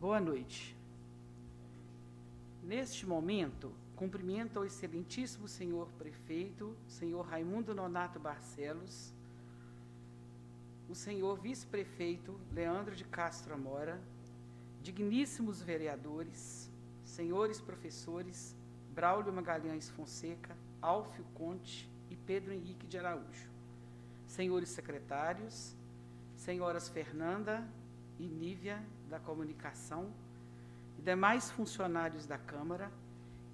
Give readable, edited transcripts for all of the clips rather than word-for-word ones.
Boa noite. Neste momento, cumprimento ao excelentíssimo senhor prefeito, senhor Raimundo Nonato Barcelos, o senhor vice-prefeito Leandro de Castro Amora, digníssimos vereadores, senhores professores Braulio Magalhães Fonseca, Alfio Conte e Pedro Henrique de Araújo, senhores secretários, senhoras Fernanda e Nívia, da Comunicação, e demais funcionários da Câmara,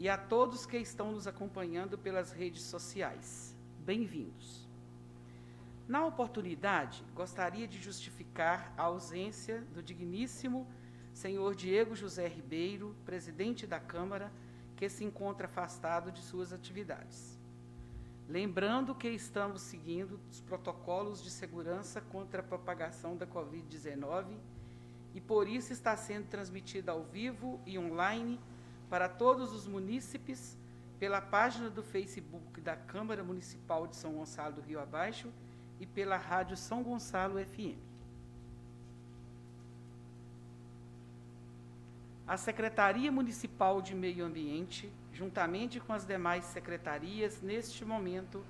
e a todos que estão nos acompanhando pelas redes sociais. Bem-vindos. Na oportunidade, gostaria de justificar a ausência do digníssimo senhor Diego José Ribeiro, presidente da Câmara, que se encontra afastado de suas atividades. Lembrando que estamos seguindo os protocolos de segurança contra a propagação da Covid-19 e, por isso, está sendo transmitida ao vivo e online para todos os munícipes pela página do Facebook da Câmara Municipal de São Gonçalo do Rio Abaixo e pela Rádio São Gonçalo FM. A Secretaria Municipal de Meio Ambiente, juntamente com as demais secretarias, neste momento,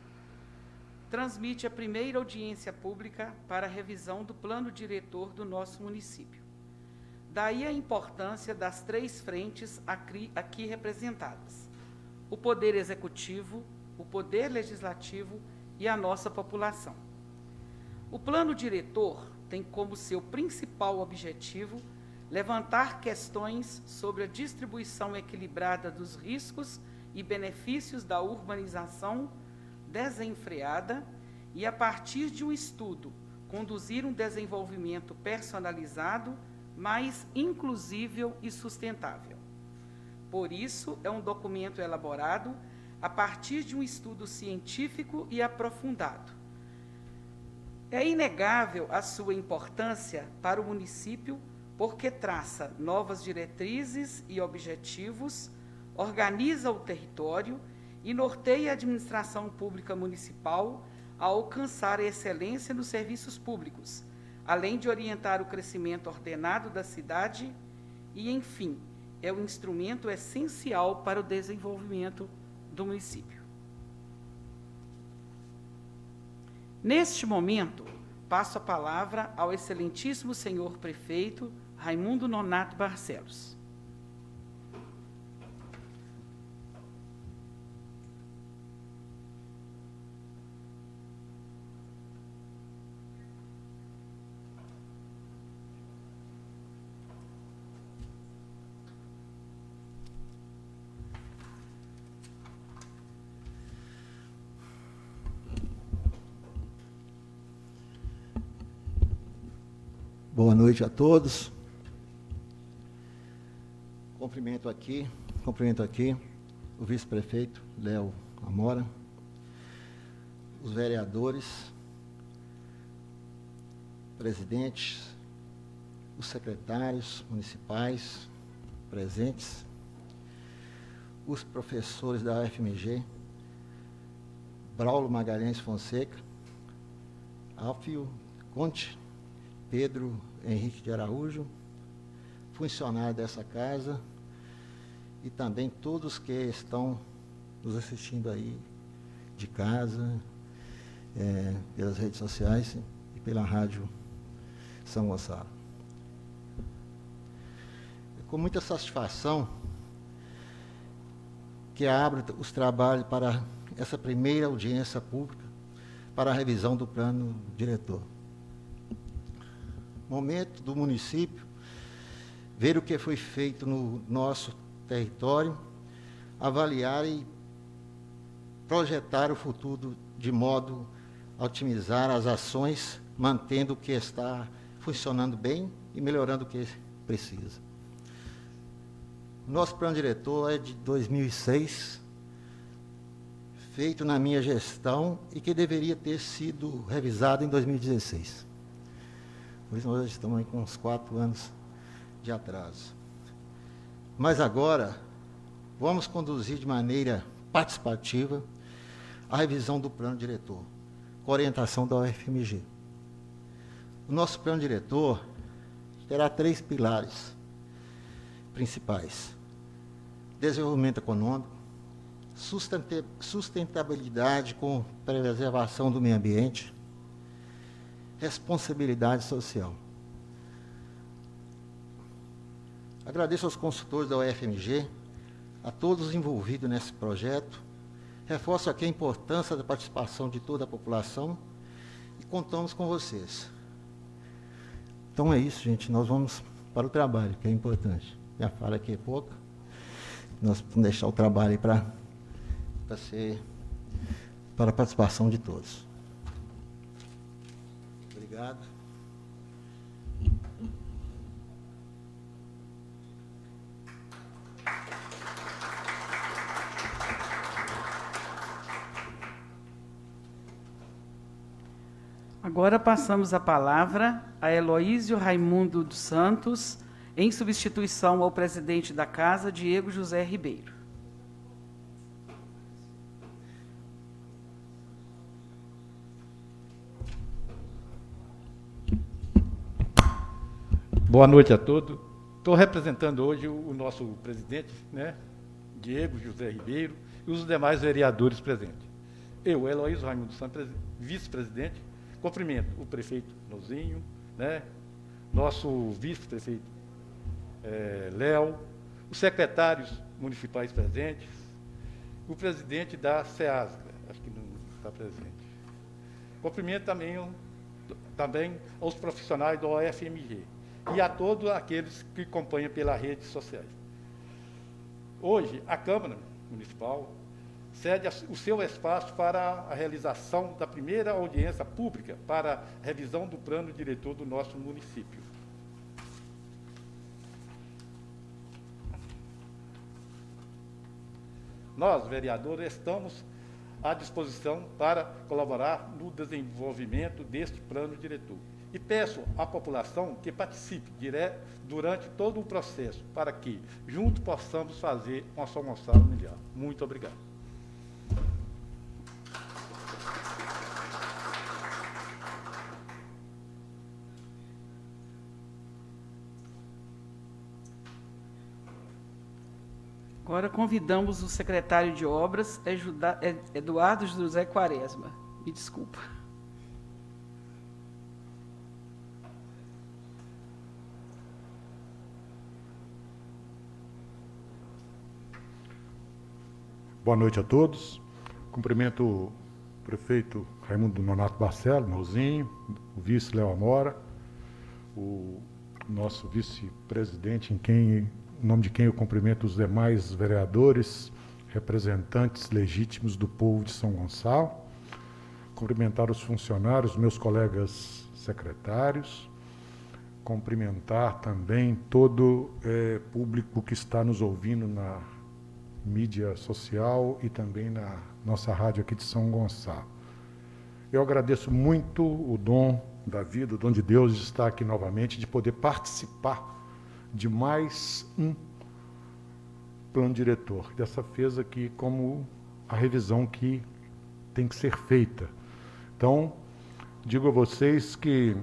transmite a primeira audiência pública para a revisão do plano diretor do nosso município. Daí a importância das três frentes aqui representadas: o Poder Executivo, o Poder Legislativo e a nossa população. O plano diretor tem como seu principal objetivo levantar questões sobre a distribuição equilibrada dos riscos e benefícios da urbanização desenfreada e, a partir de um estudo, conduzir um desenvolvimento personalizado, mais inclusível e sustentável. Por isso, é um documento elaborado a partir de um estudo científico e aprofundado. É inegável a sua importância para o município, porque traça novas diretrizes e objetivos, organiza o território e norteia a administração pública municipal a alcançar a excelência nos serviços públicos, além de orientar o crescimento ordenado da cidade e, enfim, é um instrumento essencial para o desenvolvimento do município. Neste momento, passo a palavra ao excelentíssimo senhor prefeito Raimundo Nonato Barcelos. Boa noite a todos. Cumprimento aqui o vice-prefeito Léo Amora, os vereadores, presidentes, os secretários municipais presentes, os professores da UFMG, Braulio Magalhães Fonseca, Alfio Conte, Pedro Henrique de Araújo, funcionário dessa casa, e também todos que estão nos assistindo aí de casa, pelas redes sociais e pela Rádio São Gonçalo. É com muita satisfação que abro os trabalhos para essa primeira audiência pública para a revisão do plano diretor. Momento do município ver o que foi feito no nosso território, avaliar e projetar o futuro de modo a otimizar as ações, mantendo o que está funcionando bem e melhorando o que precisa. O nosso plano diretor é de 2006, feito na minha gestão e que deveria ter sido revisado em 2016. Por isso nós estamos aí com uns 4 anos de atraso. Mas agora, vamos conduzir de maneira participativa a revisão do plano diretor, com orientação da UFMG. O nosso plano diretor terá 3 pilares, principais: desenvolvimento econômico, sustentabilidade com preservação do meio ambiente, responsabilidade social. Agradeço aos consultores da UFMG, a todos envolvidos nesse projeto. Reforço aqui a importância da participação de toda a população e contamos com vocês. Então é isso, gente. Nós vamos para o trabalho, que é importante. Minha fala aqui é pouca. Nós vamos deixar o trabalho aí para a participação de todos. Obrigado. Agora passamos a palavra a Heloísio Raimundo dos Santos, em substituição ao presidente da Casa, Diego José Ribeiro. Boa noite a todos. Estou representando hoje o nosso presidente, né, Diego José Ribeiro, e os demais vereadores presentes. Eu, Heloísio Raimundo dos Santos, vice-presidente, cumprimento o prefeito Nozinho, né, nosso vice-prefeito Léo, os secretários municipais presentes, o presidente da SEASGRA, acho que não está presente. Cumprimento também aos profissionais do OFMG e a todos aqueles que acompanham pelas redes sociais. Hoje, a Câmara Municipal cede o seu espaço para a realização da primeira audiência pública para a revisão do plano diretor do nosso município. Nós, vereadores, estamos à disposição para colaborar no desenvolvimento deste plano diretor. E peço à população que participe durante todo o processo, para que juntos possamos fazer uma São Gonçalo melhor. Muito obrigado. Agora convidamos o secretário de Obras, Eduardo José Quaresma. Me desculpa. Boa noite a todos. Cumprimento o prefeito Raimundo Nonato Barcelo, Meuzinho, o vice Léo Amora, o nosso vice-presidente, em nome de quem eu cumprimento os demais vereadores, representantes legítimos do povo de São Gonçalo, cumprimentar os funcionários, meus colegas secretários, cumprimentar também todo público que está nos ouvindo na mídia social e também na nossa rádio aqui de São Gonçalo. Eu agradeço muito o dom da vida, o dom de Deus de estar aqui novamente, de poder participar de mais um plano diretor. Dessa vez aqui como a revisão que tem que ser feita. Então, digo a vocês que,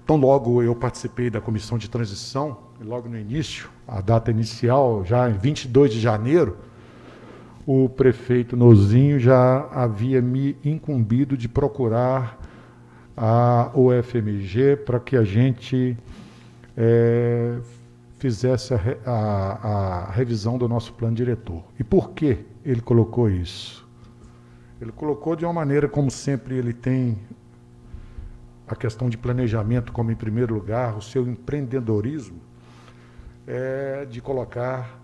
tão logo eu participei da comissão de transição, logo no início, a data inicial, já em 22 de janeiro, o prefeito Nozinho já havia me incumbido de procurar a UFMG para que a gente fizesse a revisão do nosso plano diretor. E por que ele colocou isso? Ele colocou de uma maneira, como sempre ele tem a questão de planejamento como em primeiro lugar, o seu empreendedorismo, de colocar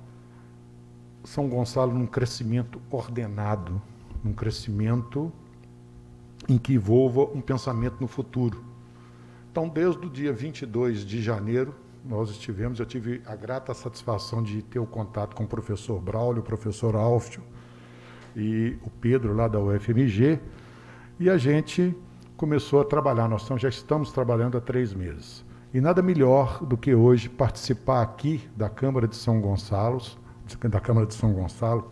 São Gonçalo num crescimento ordenado, num crescimento em que envolva um pensamento no futuro. Então, desde o dia 22 de janeiro, eu tive a grata satisfação de ter o contato com o professor Braulio, o professor Alfio e o Pedro, lá da UFMG, e a gente começou a trabalhar. Nós já estamos trabalhando há 3 meses. E nada melhor do que hoje participar aqui da Câmara de São Gonçalo,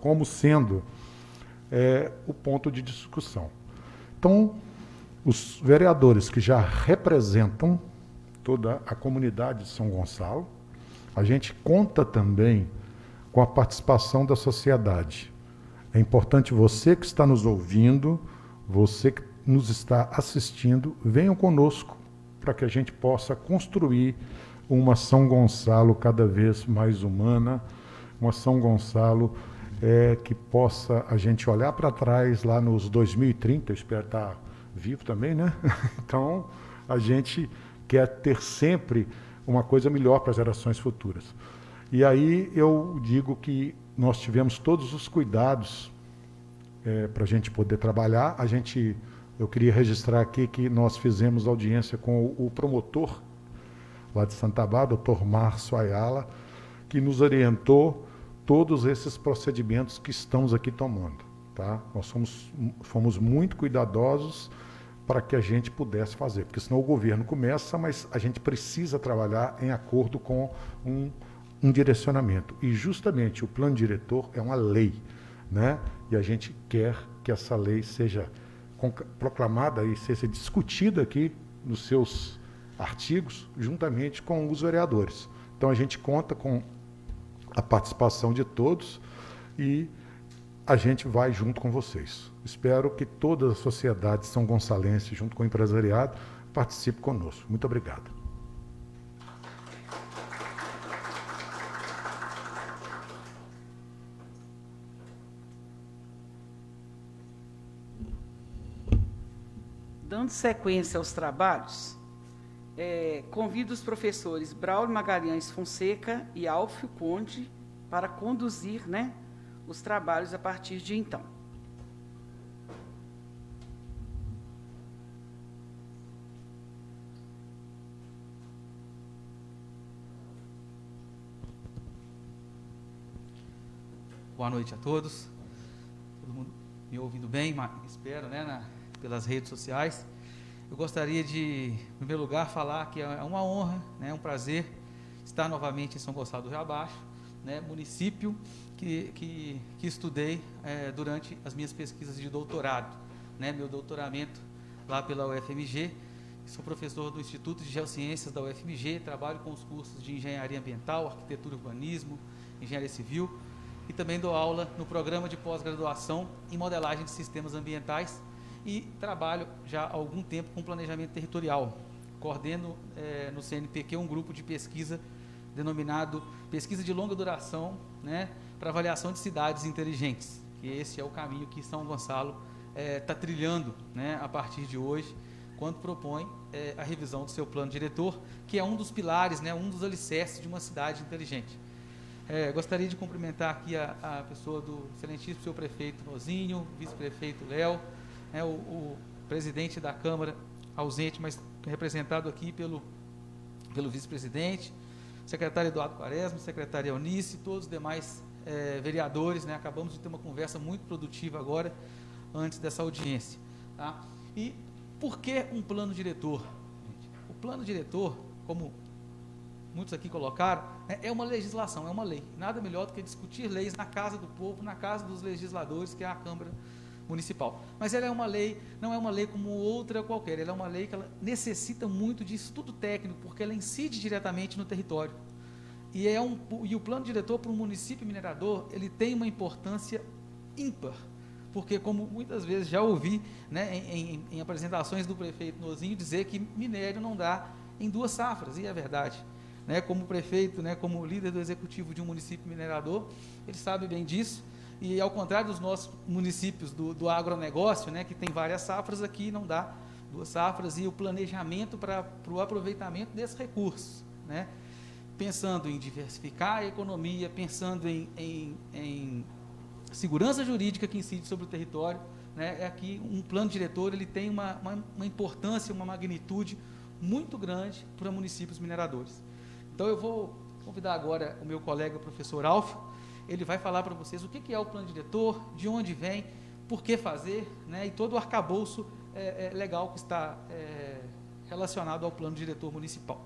como sendo o ponto de discussão. Então, os vereadores que já representam toda a comunidade de São Gonçalo a gente conta também com a participação da sociedade. É importante você que está nos ouvindo, você que nos está assistindo, venham conosco para que a gente possa construir uma São Gonçalo cada vez mais humana, uma São Gonçalo que possa a gente olhar para trás lá nos 2030, eu espero estar vivo também, né? Então, a gente quer ter sempre uma coisa melhor para as gerações futuras. E aí eu digo que nós tivemos todos os cuidados para a gente poder trabalhar. Eu queria registrar aqui que nós fizemos audiência com o promotor lá de Santabá, doutor Márcio Ayala, que nos orientou todos esses procedimentos que estamos aqui tomando. Tá? Nós fomos muito cuidadosos para que a gente pudesse fazer, porque senão o governo começa, mas a gente precisa trabalhar em acordo com um direcionamento. E justamente o plano diretor é uma lei, né? E a gente quer que essa lei seja proclamada e seja discutida aqui nos seus artigos, juntamente com os vereadores. Então a gente conta com a participação de todos e a gente vai junto com vocês. Espero que toda a sociedade são gonçalense, junto com o empresariado, participe conosco. Muito obrigado. Dando sequência aos trabalhos, convido os professores Braulio Magalhães Fonseca e Alfio Conde para conduzir, né, os trabalhos a partir de então. Boa noite a todos. Todo mundo me ouvindo bem, espero, né, pelas redes sociais. Eu gostaria de, em primeiro lugar, falar que é uma honra, né, um prazer estar novamente em São Gonçalo do Rio Abaixo, né, município que estudei durante as minhas pesquisas de doutorado, né, meu doutoramento lá pela UFMG. Sou professor do Instituto de Geociências da UFMG, trabalho com os cursos de Engenharia Ambiental, Arquitetura e Urbanismo, Engenharia Civil, e também dou aula no programa de pós-graduação em modelagem de sistemas ambientais e trabalho já há algum tempo com planejamento territorial. Coordeno no CNPq um grupo de pesquisa denominado Pesquisa de Longa Duração, né, para avaliação de cidades inteligentes, que esse é o caminho que São Gonçalo está trilhando, né, a partir de hoje, quando propõe a revisão do seu plano diretor, que é um dos pilares, né, um dos alicerces de uma cidade inteligente. Gostaria de cumprimentar aqui a pessoa do excelentíssimo senhor prefeito Nozinho, vice-prefeito Léo, o presidente da Câmara ausente, mas representado aqui pelo vice-presidente, secretário Eduardo Quaresma, secretária Eunice, todos os demais vereadores, né? Acabamos de ter uma conversa muito produtiva agora, antes dessa audiência. Tá? E por que um plano diretor? O plano diretor, como muitos aqui colocaram, é uma legislação, é uma lei. Nada melhor do que discutir leis na casa do povo, na casa dos legisladores, que é a Câmara Municipal. Mas ela é uma lei, não é uma lei como outra qualquer, ela é uma lei que ela necessita muito de estudo técnico, porque ela incide diretamente no território. E o plano diretor para um município minerador, ele tem uma importância ímpar, porque como muitas vezes já ouvi, né, em apresentações do prefeito Nozinho dizer que minério não dá em 2 safras, e é verdade. Né, como prefeito, né, como líder do executivo de um município minerador, ele sabe bem disso, e ao contrário dos nossos municípios do agronegócio, né, que tem várias safras, aqui não dá 2 safras, e o planejamento para o aproveitamento desses recursos, né, pensando em diversificar a economia, pensando em segurança jurídica que incide sobre o território, né, aqui um plano diretor ele tem uma importância, uma magnitude muito grande para municípios mineradores. Então, eu vou convidar agora o meu colega, o professor Alfio, ele vai falar para vocês o que é o plano diretor, de onde vem, por que fazer, né, e todo o arcabouço legal que está relacionado ao plano diretor municipal.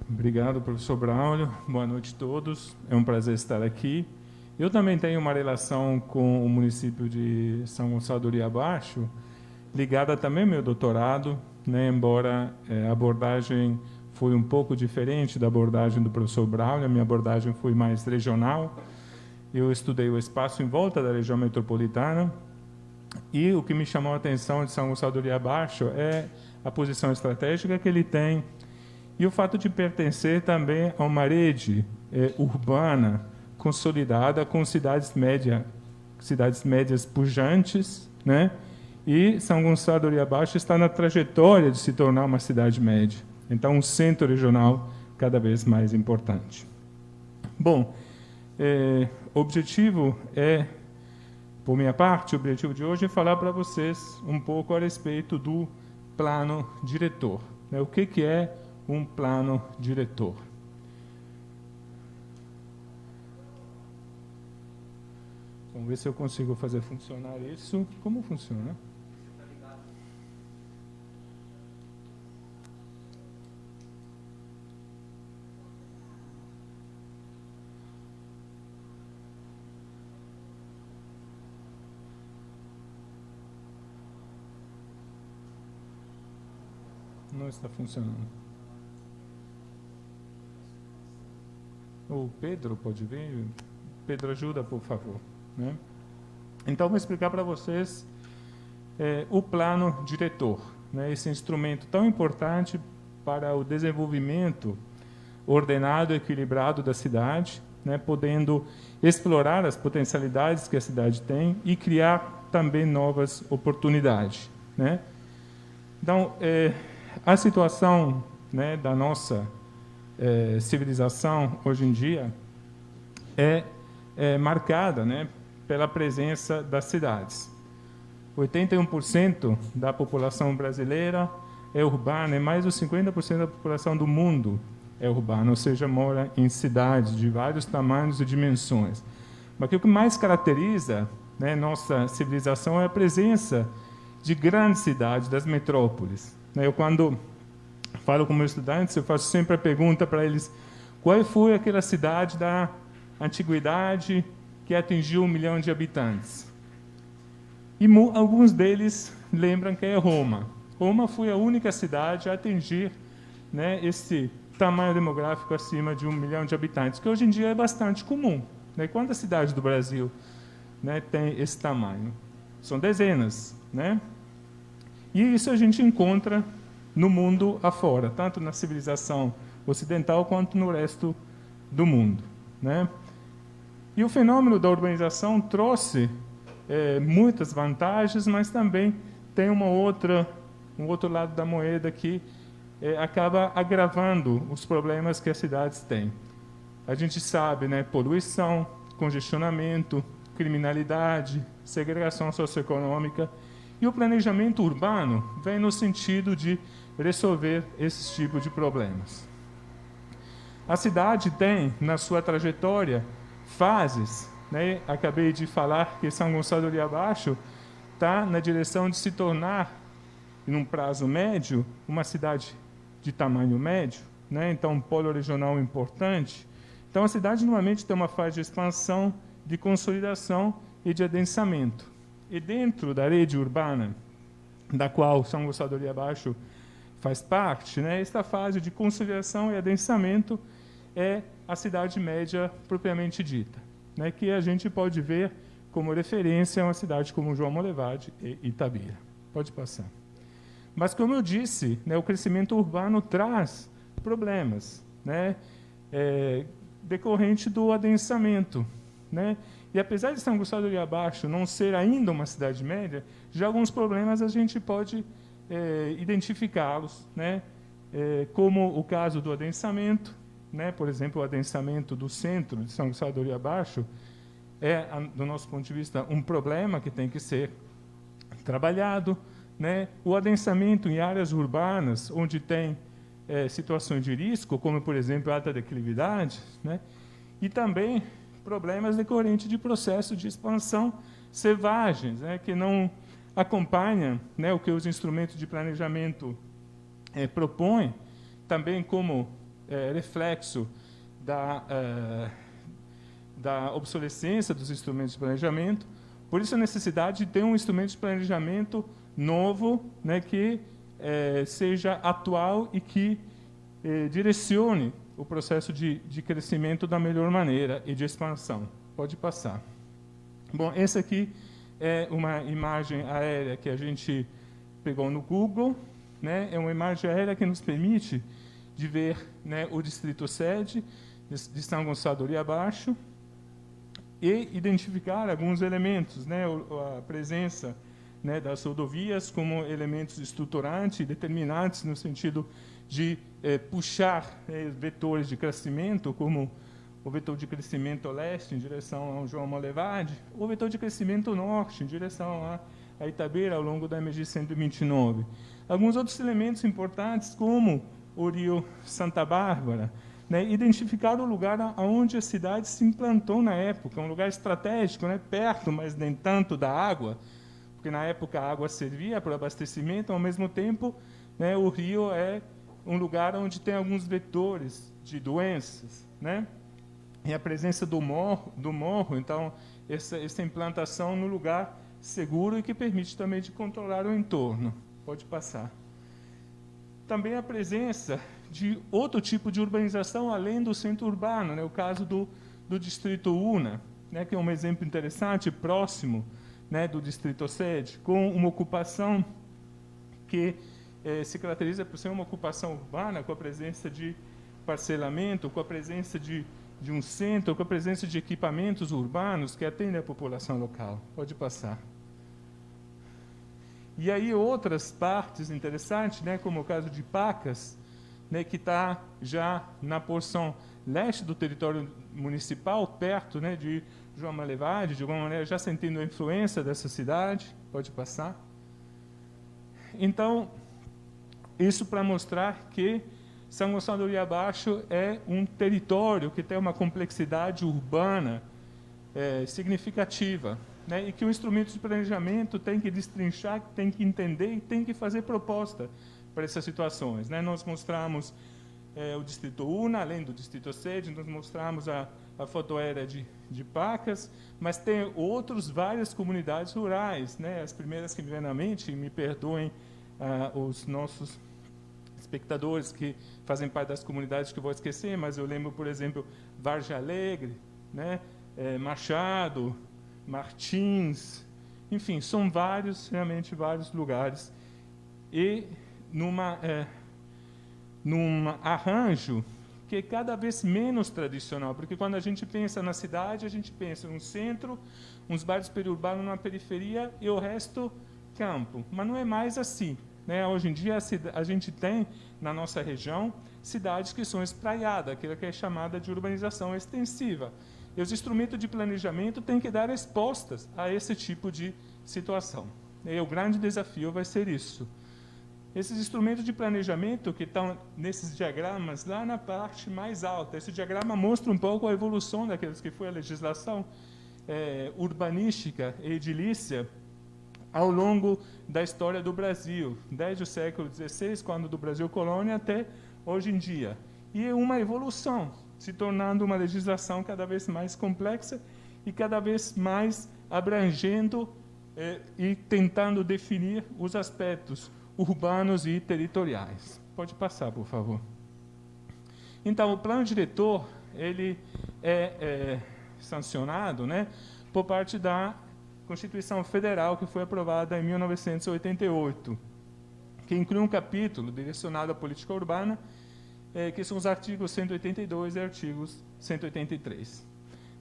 Obrigado, professor Braulio. Boa noite a todos. É um prazer estar aqui. Eu também tenho uma relação com o município de São Gonçalo do Rio Abaixo, ligada também ao meu doutorado, né, embora a abordagem foi um pouco diferente da abordagem do professor Braulio. A minha abordagem foi mais regional. Eu estudei o espaço em volta da região metropolitana, e o que me chamou a atenção de São Gonçalo do Rio Abaixo é a posição estratégica que ele tem e o fato de pertencer também a uma rede urbana consolidada com cidades médias pujantes, né? E São Gonçalo do Rio Abaixo está na trajetória de se tornar uma cidade média. Então, um centro regional cada vez mais importante. Bom, o objetivo por minha parte, o objetivo de hoje é falar para vocês um pouco a respeito do plano diretor. Né? O que é um plano diretor? Vamos ver se eu consigo fazer funcionar isso. Como funciona? Não está funcionando. O Pedro pode vir? Pedro, ajuda, por favor. Né? Então, vou explicar para vocês o plano diretor, né? Esse instrumento tão importante para o desenvolvimento ordenado e equilibrado da cidade, né? Podendo explorar as potencialidades que a cidade tem e criar também novas oportunidades. Né? Então, a situação, né, da nossa civilização hoje em dia é marcada, né, pela presença das cidades. 81% da população brasileira é urbana, e mais de 50% da população do mundo é urbana, ou seja, mora em cidades de vários tamanhos e dimensões. Mas o que mais caracteriza, né, nossa civilização é a presença de grandes cidades, das metrópoles. Eu, quando falo com meus estudantes, eu faço sempre a pergunta para eles: qual foi aquela cidade da antiguidade que atingiu 1 milhão de habitantes? E alguns deles lembram que é Roma. Roma foi a única cidade a atingir, né, esse tamanho demográfico acima de 1 milhão de habitantes, que hoje em dia é bastante comum. Né? Quantas cidades do Brasil, né, tem esse tamanho? São dezenas, né? E isso a gente encontra no mundo afora, tanto na civilização ocidental quanto no resto do mundo. Né? E o fenômeno da urbanização trouxe muitas vantagens, mas também tem um outro lado da moeda que acaba agravando os problemas que as cidades têm. A gente sabe, né, poluição, congestionamento, criminalidade, segregação socioeconômica. E o planejamento urbano vem no sentido de resolver esses tipos de problemas. A cidade tem, na sua trajetória, fases. Né? Acabei de falar que São Gonçalo do Rio Abaixo está na direção de se tornar, em um prazo médio, uma cidade de tamanho médio, né? Então um polo regional importante. Então a cidade normalmente tem uma fase de expansão, de consolidação e de adensamento. E dentro da rede urbana, da qual São Gonçalo do Rio Abaixo faz parte, né, esta fase de consolidação e adensamento é a cidade média propriamente dita, né, que a gente pode ver como referência uma cidade como João Molevade e Itabira. Pode passar. Mas, como eu disse, né, o crescimento urbano traz problemas, né, decorrente do adensamento. Né? E apesar de São Gonçalo do Rio Abaixo não ser ainda uma cidade média, já alguns problemas a gente pode identificá-los, né? Como o caso do adensamento, né? Por exemplo, o adensamento do centro de São Gonçalo do Rio Abaixo do nosso ponto de vista, um problema que tem que ser trabalhado. Né? O adensamento em áreas urbanas, onde tem situações de risco, como, por exemplo, alta declividade, né? E também problemas decorrentes de processo de expansão selvagens, né, que não acompanham, né, o que os instrumentos de planejamento propõem, também como reflexo da obsolescência dos instrumentos de planejamento. Por isso, a necessidade de ter um instrumento de planejamento novo, né, que seja atual e que direcione o processo de crescimento da melhor maneira e de expansão. Pode passar. Bom, essa aqui é uma imagem aérea que a gente pegou no Google, né? É uma imagem aérea que nos permite de ver, né, o distrito sede de São Gonçalo do Rio Abaixo e identificar alguns elementos, né? A presença, né, das rodovias como elementos estruturantes e determinantes no sentido de puxar vetores de crescimento, como o vetor de crescimento leste em direção ao João Molevade, o vetor de crescimento norte em direção a Itabeira ao longo da MG 129. Alguns outros elementos importantes, como o Rio Santa Bárbara, né, identificar o lugar onde a cidade se implantou na época, um lugar estratégico, né, perto, mas nem tanto da água, porque na época a água servia para o abastecimento, ao mesmo tempo, né, o rio é um lugar onde tem alguns vetores de doenças, né? E a presença do morro, então, essa implantação no lugar seguro e que permite também de controlar o entorno. Pode passar. Também a presença de outro tipo de urbanização além do centro urbano, né? O caso do distrito Una, né? Que é um exemplo interessante, próximo, né, do distrito sede, com uma ocupação que se caracteriza por ser uma ocupação urbana, com a presença de parcelamento, com a presença de um centro, com a presença de equipamentos urbanos que atendem a população local. Pode passar. E aí outras partes interessantes, né, como o caso de Pacas, né, que está já na porção leste do território municipal, perto, né, de João Molevade, de alguma maneira já sentindo a influência dessa cidade. Pode passar. Então, isso para mostrar que São Gonçalo do Rio Abaixo é um território que tem uma complexidade urbana significativa, né? E que o instrumento de planejamento tem que destrinchar, tem que entender e tem que fazer proposta para essas situações, né? Nós mostramos o distrito Una, além do distrito sede, nós mostramos a foto aérea de Pacas, mas tem outras várias comunidades rurais, né? As primeiras que me vêm na mente, me perdoem os nossos espectadores que fazem parte das comunidades que eu vou esquecer, mas eu lembro, por exemplo, Vargem Alegre, né? Machado, Martins, enfim, são vários, realmente vários lugares. E num arranjo que é cada vez menos tradicional, porque quando a gente pensa na cidade, a gente pensa no centro, uns bairros periurbanos na periferia e o resto campo. Mas não é mais assim, né? Hoje em dia a gente tem na nossa região cidades que são espraiadas, aquilo que é chamada de urbanização extensiva. E os instrumentos de planejamento têm que dar respostas a esse tipo de situação. E o grande desafio vai ser isso. Esses instrumentos de planejamento que estão nesses diagramas lá na parte mais alta, esse diagrama mostra um pouco a evolução daqueles que foi a legislação urbanística e edilícia ao longo da história do Brasil, desde o século XVI, quando do Brasil colônia, até hoje em dia. E é uma evolução, se tornando uma legislação cada vez mais complexa e cada vez mais abrangendo e tentando definir os aspectos urbanos e territoriais. Pode passar, por favor. Então, o plano diretor ele é sancionado, né, por parte da Constituição Federal, que foi aprovada em 1988, que inclui um capítulo direcionado à política urbana, que são os artigos 182 e artigos 183.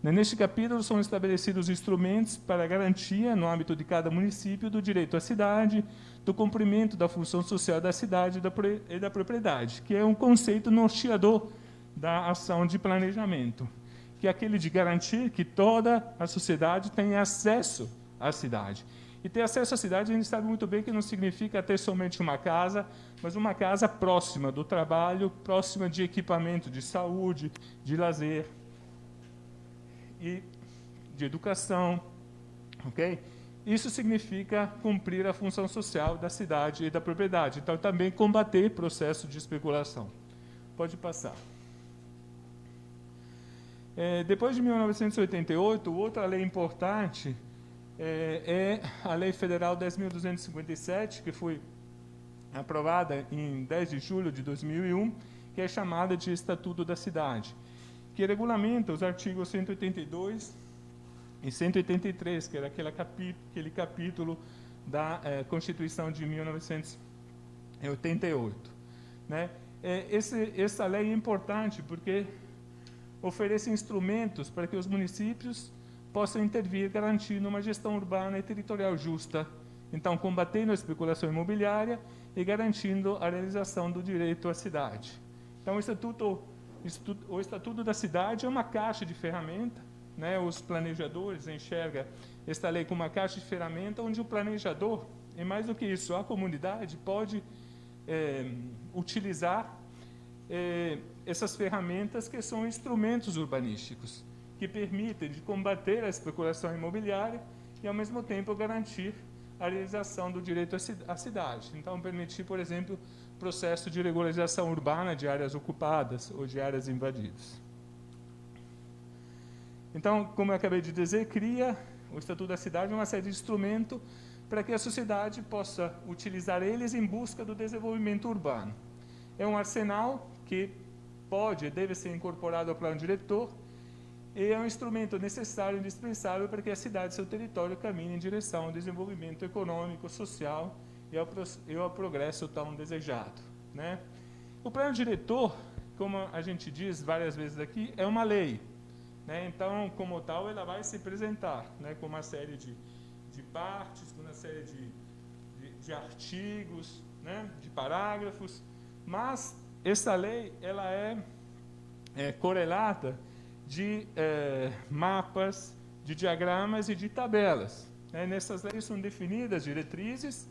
Neste capítulo são estabelecidos instrumentos para a garantia, no âmbito de cada município, do direito à cidade, do cumprimento da função social da cidade e da propriedade, que é um conceito norteador da ação de planejamento, que é aquele de garantir que toda a sociedade tenha acesso à cidade. E ter acesso à cidade, a gente sabe muito bem que não significa ter somente uma casa, mas uma casa próxima do trabalho, próxima de equipamento de saúde, de lazer e de educação, ok? Isso significa cumprir a função social da cidade e da propriedade. Então, também combater processo de especulação. Pode passar. Depois de 1988, outra lei importante é a Lei Federal 10.257, que foi aprovada em 10 de julho de 2001, que é chamada de Estatuto da Cidade, que regulamenta os artigos 182 e 183, que era aquele capítulo da Constituição de 1988. Né? Essa lei é importante porque oferece instrumentos para que os municípios possam intervir, garantindo uma gestão urbana e territorial justa, então combatendo a especulação imobiliária e garantindo a realização do direito à cidade. Então, o Estatuto da Cidade é uma caixa de ferramenta, né? Os planejadores enxergam esta lei como uma caixa de ferramenta onde o planejador, e mais do que isso, a comunidade pode utilizar essas ferramentas que são instrumentos urbanísticos, que permitem de combater a especulação imobiliária e, ao mesmo tempo, garantir a realização do direito à cidade. Então, permitir, por exemplo, processo de regularização urbana de áreas ocupadas ou de áreas invadidas. Então, como eu acabei de dizer, cria o Estatuto da Cidade uma série de instrumentos para que a sociedade possa utilizar eles em busca do desenvolvimento urbano. É um arsenal que pode e deve ser incorporado ao plano diretor e é um instrumento necessário e indispensável para que a cidade e seu território caminhem em direção ao desenvolvimento econômico, social e ao progresso tão desejado. Né? O plano diretor, como a gente diz várias vezes aqui, é uma lei. Né? Então, como tal, ela vai se apresentar, né, com uma série de partes, com uma série de artigos, né, de parágrafos, mas essa lei ela é correlata de mapas, de diagramas e de tabelas. Né? Nessas leis são definidas diretrizes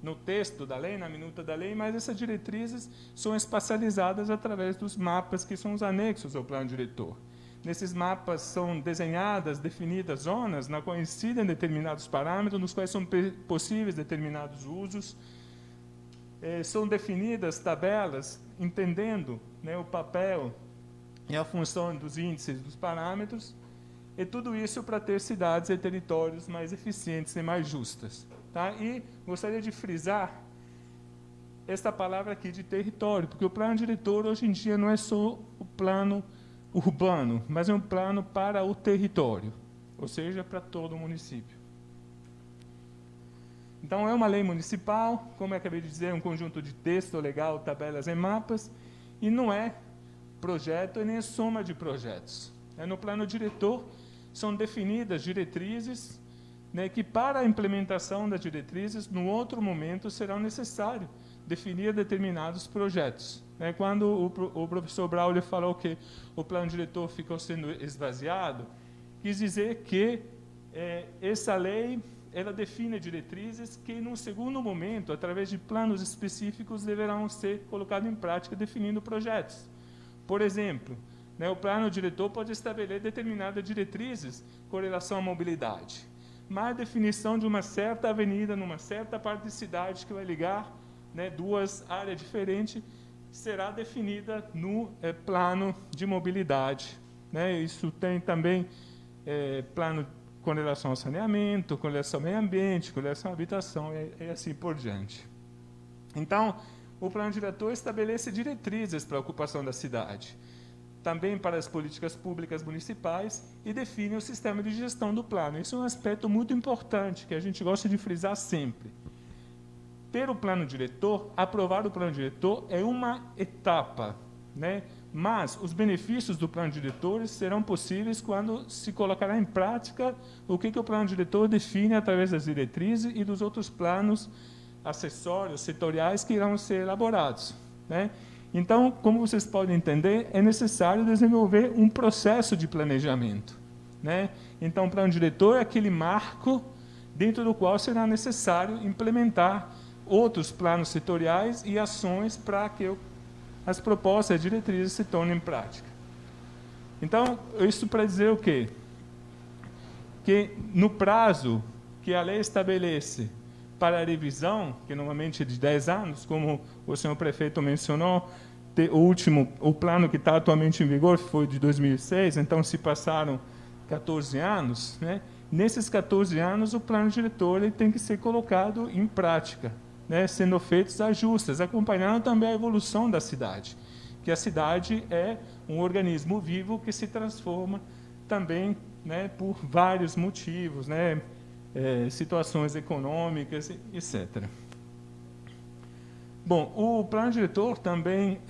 no texto da lei, na minuta da lei, mas essas diretrizes são espacializadas através dos mapas que são os anexos ao plano diretor. Nesses mapas são desenhadas, definidas zonas na qual incidem determinados parâmetros, nos quais são possíveis determinados usos. São definidas tabelas, entendendo, né, o papel e a função dos índices dos parâmetros, e tudo isso para ter cidades e territórios mais eficientes e mais justas. Tá? E gostaria de frisar esta palavra aqui de território, porque o plano diretor hoje em dia não é só o plano urbano, mas é um plano para o território, ou seja, para todo o município. Então, é uma lei municipal, como eu acabei de dizer, um conjunto de texto legal, tabelas e mapas, e não é projeto e nem soma de projetos. No plano diretor, são definidas diretrizes, né, que para a implementação das diretrizes, no outro momento, será necessário definir determinados projetos. Né? Quando o professor Braulio falou que o plano diretor ficou sendo esvaziado, quis dizer que essa lei ela define diretrizes que, num segundo momento, através de planos específicos, deverão ser colocados em prática, definindo projetos. Por exemplo, né, o plano diretor pode estabelecer determinadas diretrizes com relação à mobilidade, mas a definição de uma certa avenida, numa certa parte da cidade que vai ligar, né, duas áreas diferentes, será definida no plano de mobilidade. Né? Isso tem também plano com relação ao saneamento, com relação ao meio ambiente, com relação à habitação e assim por diante. Então, o plano diretor estabelece diretrizes para a ocupação da cidade, também para as políticas públicas municipais, e define o sistema de gestão do plano. Isso é um aspecto muito importante, que a gente gosta de frisar sempre. Ter o plano diretor, aprovar o plano diretor, é uma etapa, né? Mas os benefícios do plano diretor serão possíveis quando se colocará em prática o que o plano diretor define através das diretrizes e dos outros planos acessórios, setoriais, que irão ser elaborados. Né? Então, como vocês podem entender, é necessário desenvolver um processo de planejamento. Né? Então, o plano diretor é aquele marco dentro do qual será necessário implementar outros planos setoriais e ações para que as propostas e diretrizes se tornem prática. Então, isso para dizer o quê? Que no prazo que a lei estabelece para a revisão, que normalmente é de 10 anos, como o senhor prefeito mencionou, o plano que está atualmente em vigor foi de 2006, então se passaram 14 anos, né? Nesses 14 anos, o plano diretor ele tem que ser colocado em prática, né? Sendo feitos ajustes, acompanhando também a evolução da cidade. que a cidade é um organismo vivo que se transforma também, né, por vários motivos, né, situações econômicas, etc. Bom, o plano diretor também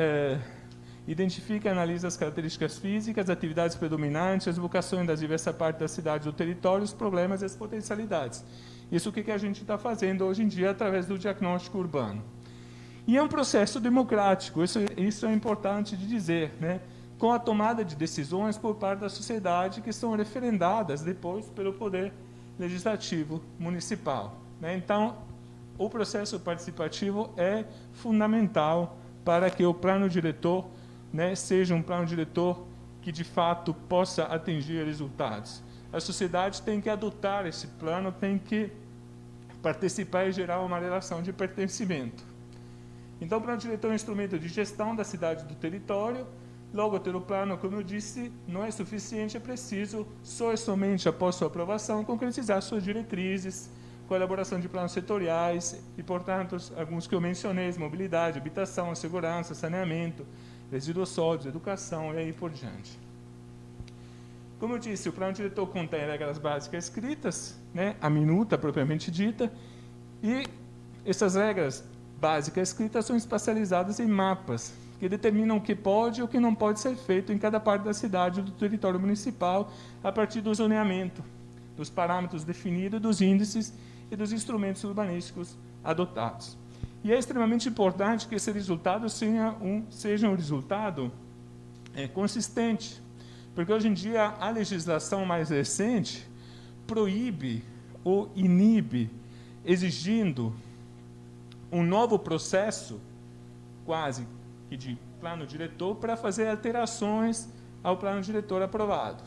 identifica e analisa as características físicas, atividades predominantes, as vocações das diversas partes da cidade e do território, os problemas e as potencialidades. Isso que a gente está fazendo hoje em dia através do diagnóstico urbano. E é um processo democrático, isso é importante de dizer, né? Com a tomada de decisões por parte da sociedade que são referendadas depois pelo Poder Legislativo Municipal, né? Então, o processo participativo é fundamental para que o plano diretor, né, seja um plano diretor que, de fato, possa atingir resultados. A sociedade tem que adotar esse plano, tem que participar e gerar uma relação de pertencimento. Então, o plano diretor é um instrumento de gestão da cidade e do território. Logo, ter o plano, como eu disse, não é suficiente, é preciso, só e somente após sua aprovação, concretizar suas diretrizes, com a elaboração de planos setoriais e, portanto, alguns que eu mencionei, mobilidade, habitação, segurança, saneamento, resíduos sólidos, educação e aí por diante. Como eu disse, o plano diretor contém regras básicas escritas, né, a minuta propriamente dita, e essas regras básicas escritas são espacializadas em mapas, que determinam o que pode e o que não pode ser feito em cada parte da cidade ou do território municipal, a partir do zoneamento, dos parâmetros definidos, dos índices e dos instrumentos urbanísticos adotados. E é extremamente importante que esse resultado seja um resultado consistente, porque hoje em dia a legislação mais recente proíbe ou inibe, exigindo um novo processo, quase que de plano diretor, para fazer alterações ao plano diretor aprovado.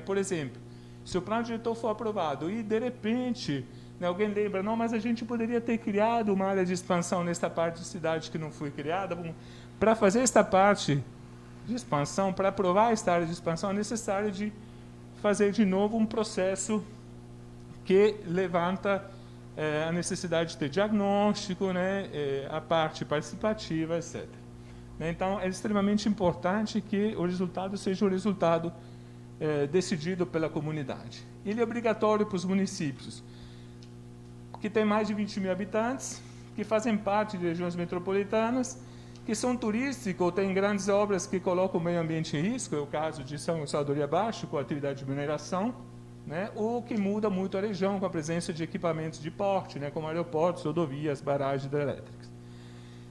Por exemplo, se o plano diretor for aprovado e, de repente, alguém lembra, não, mas a gente poderia ter criado uma área de expansão nesta parte de cidade que não foi criada. Para fazer esta parte de expansão, para aprovar esta área de expansão, é necessário de fazer de novo um processo que levanta a necessidade de ter diagnóstico, né, a parte participativa, etc. Então, é extremamente importante que o resultado seja um resultado decidido pela comunidade. Ele é obrigatório para os municípios que têm mais de 20 mil habitantes, que fazem parte de regiões metropolitanas, que são turísticos ou têm grandes obras que colocam o meio ambiente em risco, é o caso de São Gonçalo do Baixo, com a atividade de mineração, né, ou que muda muito a região com a presença de equipamentos de porte, né, como aeroportos, rodovias, barragens hidrelétricas.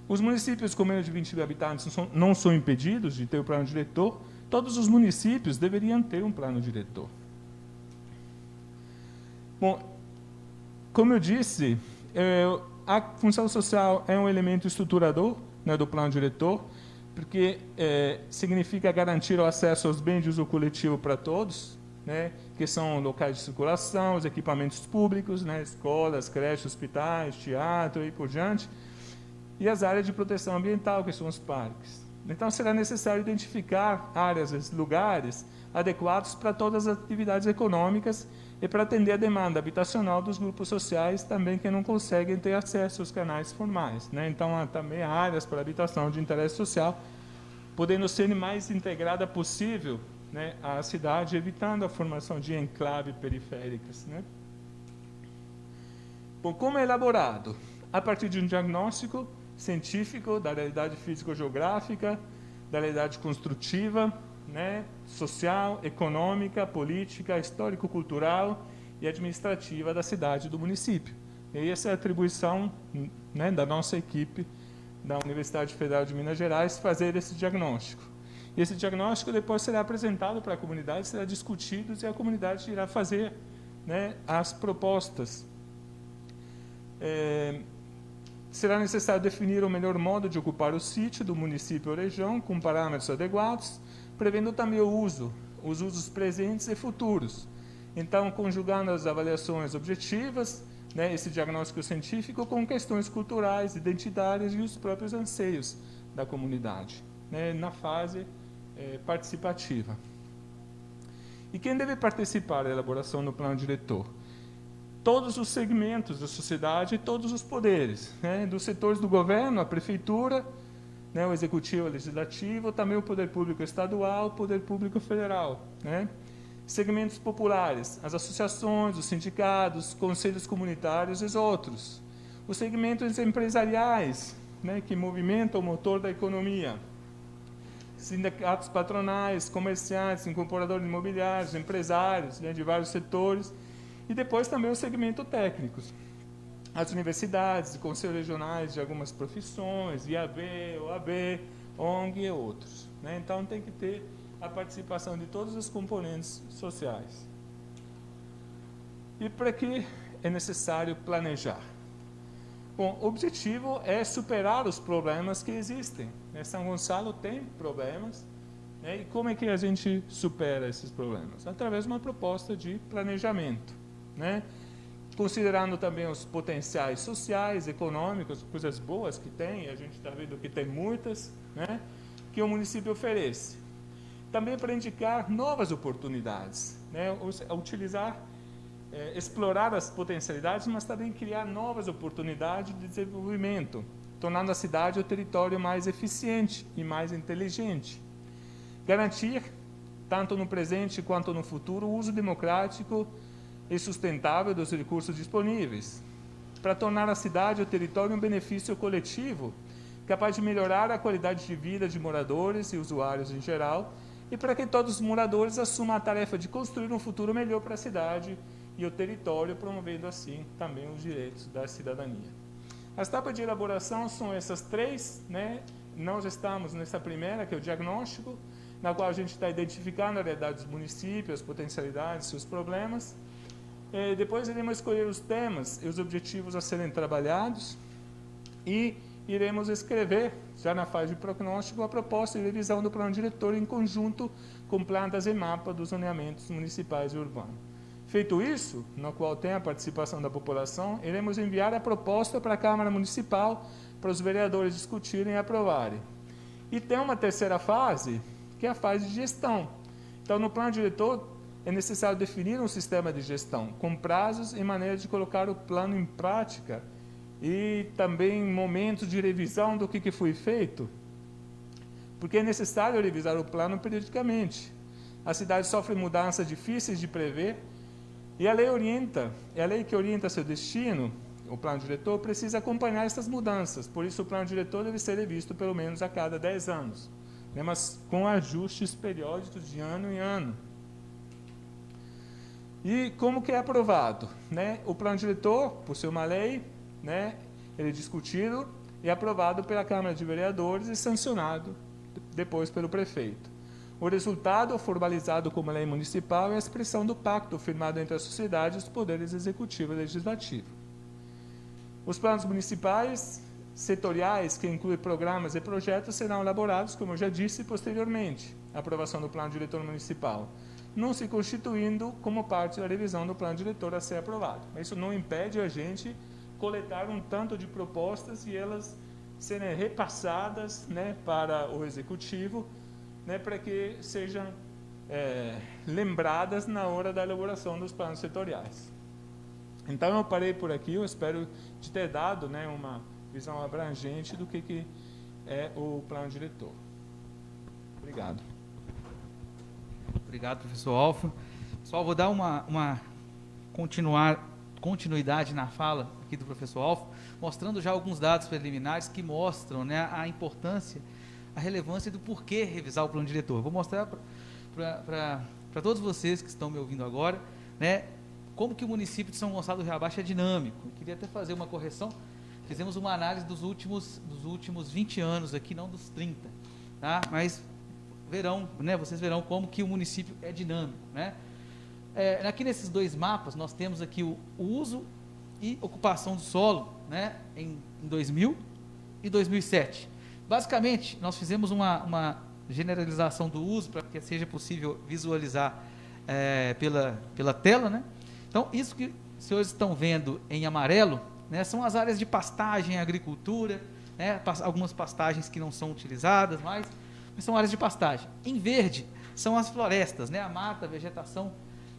Os municípios com menos de 20 mil habitantes não são impedidos de ter o plano diretor. Todos os municípios deveriam ter um plano diretor. Bom, como eu disse, a função social é um elemento estruturador, né, do plano diretor, porque significa garantir o acesso aos bens de uso coletivo para todos, né, que são locais de circulação, os equipamentos públicos, né, escolas, creches, hospitais, teatro e por diante, e as áreas de proteção ambiental, que são os parques. Então, será necessário identificar áreas, lugares adequados para todas as atividades econômicas e para atender a demanda habitacional dos grupos sociais também que não conseguem ter acesso aos canais formais, né? Então, há também áreas para habitação de interesse social, podendo ser mais integrada possível, né, à cidade, evitando a formação de enclaves periféricas, né? Bom, como é elaborado? A partir de um diagnóstico científico da realidade físico-geográfica, da realidade construtiva, né, social, econômica, política, histórico-cultural e administrativa da cidade e do município. E essa é a atribuição, né, da nossa equipe da Universidade Federal de Minas Gerais, fazer esse diagnóstico. E esse diagnóstico depois será apresentado para a comunidade, será discutido e a comunidade irá fazer, né, as propostas. Será necessário definir o melhor modo de ocupar o sítio do município ou região, com parâmetros adequados, prevendo também os usos presentes e futuros. Então, conjugando as avaliações objetivas, né, esse diagnóstico científico, com questões culturais, identitárias e os próprios anseios da comunidade, né, na fase participativa. E quem deve participar da elaboração do plano diretor? Todos os segmentos da sociedade e todos os poderes, né, dos setores do governo, a prefeitura, né, o executivo, o legislativo, também o poder público estadual, o poder público federal, né? Segmentos populares, as associações, os sindicatos, os conselhos comunitários e os outros. Os segmentos empresariais, né, que movimentam o motor da economia. Sindicatos patronais, comerciantes, incorporadores imobiliários, empresários, né, de vários setores. E depois também os segmentos técnicos. As universidades, conselhos regionais de algumas profissões, IAB, OAB, ONG e outros, né? Então tem que ter a participação de todos os componentes sociais. E para que é necessário planejar? Bom, o objetivo é superar os problemas que existem, né? São Gonçalo tem problemas, né? E como é que a gente supera esses problemas? Através de uma proposta de planejamento, né? Considerando também os potenciais sociais, econômicos, coisas boas que tem, a gente está vendo que tem muitas, né? Que o município oferece. Também para indicar novas oportunidades, né? Explorar as potencialidades, mas também criar novas oportunidades de desenvolvimento, tornando a cidade ou o território mais eficiente e mais inteligente. Garantir, tanto no presente quanto no futuro, o uso democrático e sustentável dos recursos disponíveis, para tornar a cidade ou o território um benefício coletivo, capaz de melhorar a qualidade de vida de moradores e usuários em geral, e para que todos os moradores assumam a tarefa de construir um futuro melhor para a cidade e o território, promovendo assim também os direitos da cidadania. As etapas de elaboração são essas três, né? Nós estamos nessa primeira, que é o diagnóstico, na qual a gente está identificando a realidade dos municípios, as potencialidades, seus problemas. Depois iremos escolher os temas e os objetivos a serem trabalhados e iremos escrever, já na fase de prognóstico, a proposta de revisão do plano diretor em conjunto com plantas e mapa dos zoneamentos municipais e urbanos. Feito isso, no qual tem a participação da população, iremos enviar a proposta para a Câmara Municipal para os vereadores discutirem e aprovarem. E tem uma terceira fase, que é a fase de gestão. Então, no plano diretor, é necessário definir um sistema de gestão, com prazos e maneira de colocar o plano em prática, e também momentos de revisão do que foi feito, porque é necessário revisar o plano periodicamente. A cidade sofre mudanças difíceis de prever, e a lei que orienta seu destino, o plano diretor, precisa acompanhar essas mudanças, por isso o plano diretor deve ser revisto pelo menos a cada 10 anos, né, mas com ajustes periódicos de ano em ano. E como que é aprovado? Né? O plano diretor, por ser uma lei, né, ele é discutido e aprovado pela Câmara de Vereadores e sancionado depois pelo prefeito. O resultado, formalizado como lei municipal, é a expressão do pacto firmado entre a sociedade e os poderes executivo e legislativo. Os planos municipais setoriais, que incluem programas e projetos, serão elaborados, como eu já disse, posteriormente à aprovação do plano diretor municipal, não se constituindo como parte da revisão do plano diretor a ser aprovado. Mas isso não impede a gente coletar um tanto de propostas e elas serem repassadas, né, para o executivo, né, para que sejam lembradas na hora da elaboração dos planos setoriais. Então, eu parei por aqui, eu espero de ter dado, né, uma visão abrangente do que é o plano diretor. Obrigado. Obrigado, professor Alfa. Só vou dar uma continuidade na fala aqui do professor Alfa, mostrando já alguns dados preliminares que mostram, né, a importância, a relevância do porquê revisar o plano diretor. Eu vou mostrar para todos vocês que estão me ouvindo agora, né, como que o município de São Gonçalo do Riabaixo é dinâmico. Eu queria até fazer uma correção. Fizemos uma análise dos últimos 20 anos aqui, não dos 30, tá? Mas verão, né, vocês verão como que o município é dinâmico, né? Aqui nesses dois mapas, nós temos aqui o uso e ocupação do solo, né, em 2000 e 2007. Basicamente, nós fizemos uma generalização do uso para que seja possível visualizar pela tela, né? Então, isso que os senhores estão vendo em amarelo, né, são as áreas de pastagem, agricultura, né, algumas pastagens que não são utilizadas mais, mas são áreas de pastagem. Em verde, são as florestas, né, a mata, a vegetação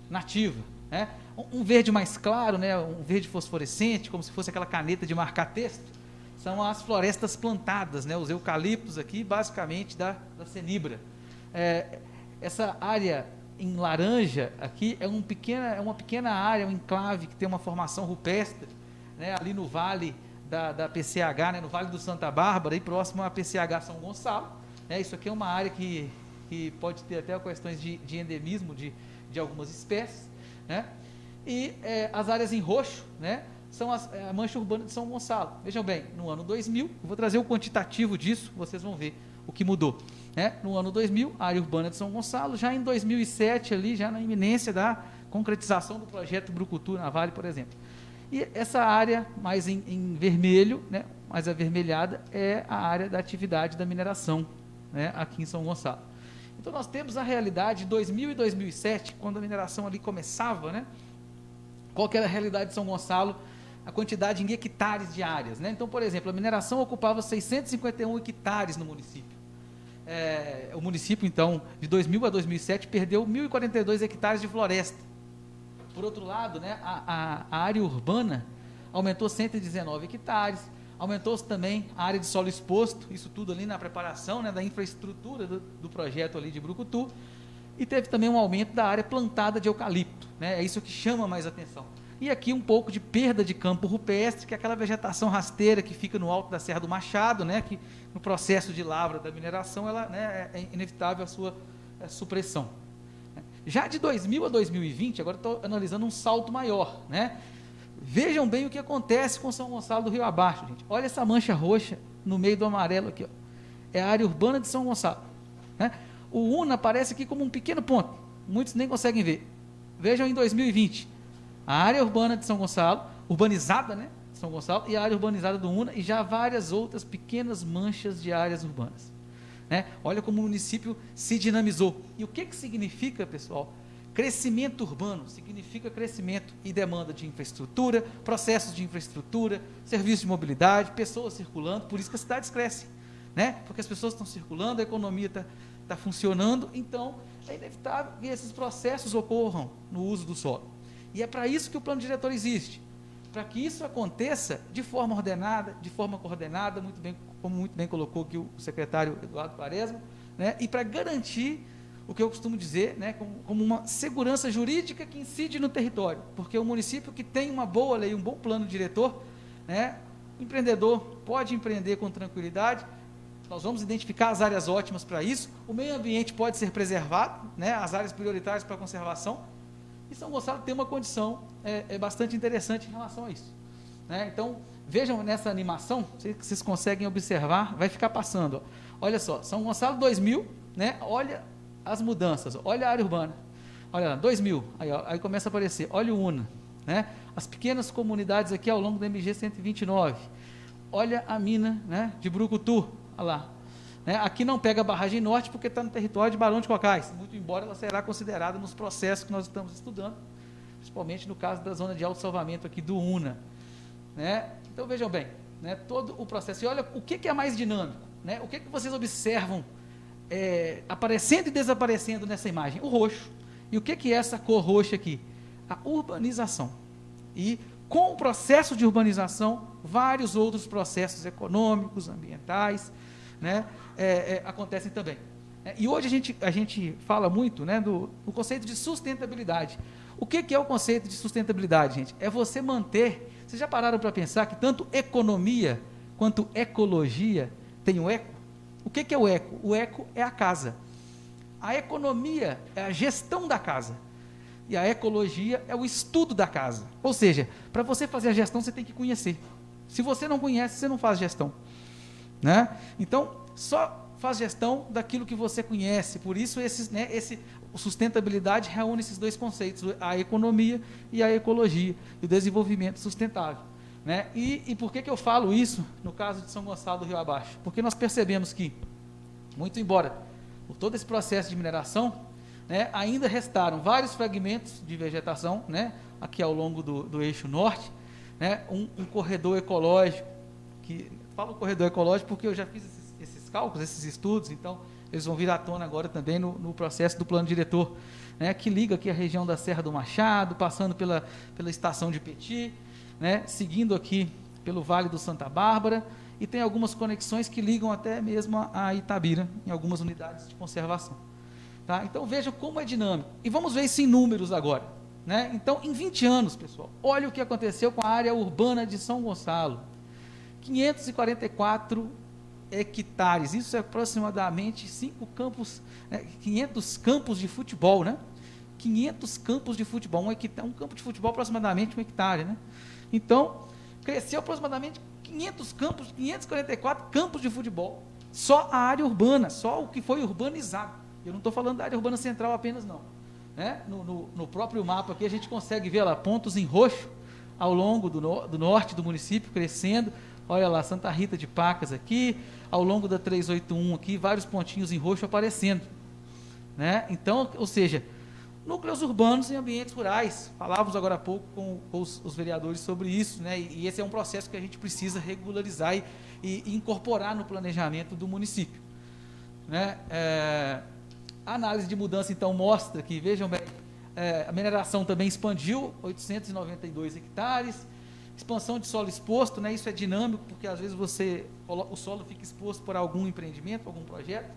nativa, né? Um verde mais claro, né, um verde fosforescente, como se fosse aquela caneta de marcar texto, são as florestas plantadas, né? Os eucaliptos aqui, basicamente da Cenibra. Essa área em laranja aqui é uma pequena área, um enclave que tem uma formação rupestre, né? Ali no vale da PCH, né? No Vale do Santa Bárbara, e próximo à PCH São Gonçalo. Isso aqui é uma área que pode ter até questões de endemismo de algumas espécies, né? E as áreas em roxo, né, são a mancha urbana de São Gonçalo. Vejam bem, no ano 2000, eu vou trazer o quantitativo disso, vocês vão ver o que mudou. Né? No ano 2000, a área urbana de São Gonçalo, já em 2007, ali, já na iminência da concretização do projeto Brucutu na Vale, por exemplo. E essa área mais em vermelho, né, mais avermelhada, é a área da atividade da mineração, né, aqui em São Gonçalo. Então, nós temos a realidade de 2000 e 2007, quando a mineração ali começava, né? Qual que era a realidade de São Gonçalo? A quantidade em hectares de áreas, né? Então, por exemplo, a mineração ocupava 651 hectares no município. O município, então, de 2000 a 2007, perdeu 1.042 hectares de floresta. Por outro lado, né, a área urbana aumentou 119 hectares, aumentou-se também a área de solo exposto, isso tudo ali na preparação, né, da infraestrutura do projeto ali de Brucutu, e teve também um aumento da área plantada de eucalipto, né, é isso que chama mais atenção. E aqui um pouco de perda de campo rupestre, que é aquela vegetação rasteira que fica no alto da Serra do Machado, né, que no processo de lavra da mineração ela, né, é inevitável a sua supressão. Já de 2000 a 2020, agora estou analisando um salto maior, né? Vejam bem o que acontece com São Gonçalo do Rio Abaixo, gente. Olha essa mancha roxa no meio do amarelo aqui, ó. É a área urbana de São Gonçalo, né? O UNA aparece aqui como um pequeno ponto, muitos nem conseguem ver. Vejam em 2020, a área urbana de São Gonçalo, urbanizada, né, de São Gonçalo, e a área urbanizada do UNA, e já várias outras pequenas manchas de áreas urbanas, né? Olha como o município se dinamizou. E o que significa, pessoal? Crescimento urbano significa crescimento e demanda de infraestrutura, processos de infraestrutura, serviços de mobilidade, pessoas circulando, por isso que as cidades crescem, né? Porque as pessoas estão circulando, a economia está funcionando, então é inevitável que esses processos ocorram no uso do solo. E é para isso que o plano diretor existe, para que isso aconteça de forma ordenada, de forma coordenada, como muito bem colocou aqui o secretário Eduardo Quaresma, né? E para garantir o que eu costumo dizer, né, como uma segurança jurídica que incide no território, porque o município que tem uma boa lei, um bom plano diretor, né, o empreendedor pode empreender com tranquilidade, nós vamos identificar as áreas ótimas para isso, o meio ambiente pode ser preservado, né, as áreas prioritárias para a conservação, e São Gonçalo tem uma condição bastante interessante em relação a isso, né? Então, vejam nessa animação, vocês conseguem observar, vai ficar passando, ó. Olha só, São Gonçalo 2000, né, olha as mudanças, olha a área urbana, olha lá, 2000, aí começa a aparecer, olha o UNA, né? As pequenas comunidades aqui ao longo da MG 129, olha a mina, né, de Brucutu, olha lá, né? Aqui não pega a barragem norte porque está no território de Barão de Cocais, muito embora ela será considerada nos processos que nós estamos estudando, principalmente no caso da zona de alto salvamento aqui do UNA, né? Então vejam bem, né, todo o processo, e olha o que é mais dinâmico, né? O que vocês observam aparecendo e desaparecendo nessa imagem? O roxo. E o que é essa cor roxa aqui? A urbanização. E com o processo de urbanização, vários outros processos econômicos, ambientais, né, acontecem também. E hoje a gente fala muito, né, do conceito de sustentabilidade. O que é o conceito de sustentabilidade, gente? É você manter... Vocês já pararam para pensar que tanto economia quanto ecologia tem o eco? O que é o eco? O eco é a casa. A economia é a gestão da casa. E a ecologia é o estudo da casa. Ou seja, para você fazer a gestão, você tem que conhecer. Se você não conhece, você não faz gestão, né? Então, só faz gestão daquilo que você conhece. Por isso, sustentabilidade reúne esses dois conceitos, a economia e a ecologia, e o desenvolvimento sustentável, né? E por que eu falo isso no caso de São Gonçalo do Rio Abaixo? Porque nós percebemos que, muito embora por todo esse processo de mineração, né, ainda restaram vários fragmentos de vegetação, né, aqui ao longo do eixo norte, né, um corredor ecológico, falo corredor ecológico porque eu já fiz esses cálculos, esses estudos, então eles vão vir à tona agora também no processo do plano diretor, né, que liga aqui a região da Serra do Machado, passando pela estação de Petit, né, seguindo aqui pelo Vale do Santa Bárbara e tem algumas conexões que ligam até mesmo a Itabira, em algumas unidades de conservação. Tá? Então, vejam como é dinâmico. E vamos ver isso em números agora. Né? Então, em 20 anos, pessoal, olha o que aconteceu com a área urbana de São Gonçalo. 544 hectares, isso é aproximadamente 5 campos, 500 campos de futebol, né? 500 campos de futebol, um campo de futebol aproximadamente 1 hectare, né? Então, cresceu aproximadamente 500 campos, 544 campos de futebol, só a área urbana, só o que foi urbanizado. Eu não estou falando da área urbana central apenas, não. Né? No próprio mapa aqui a gente consegue ver lá pontos em roxo ao longo do norte do município crescendo. Olha lá, Santa Rita de Pacas aqui, ao longo da 381 aqui, vários pontinhos em roxo aparecendo. Né? Então, ou seja, núcleos urbanos e ambientes rurais. Falávamos agora há pouco com os vereadores sobre isso, né? E esse é um processo que a gente precisa regularizar e incorporar no planejamento do município. Né? A análise de mudança, então, mostra que, vejam bem, a mineração também expandiu, 892 hectares, expansão de solo exposto, né? Isso é dinâmico, porque às vezes o solo fica exposto por algum empreendimento, algum projeto.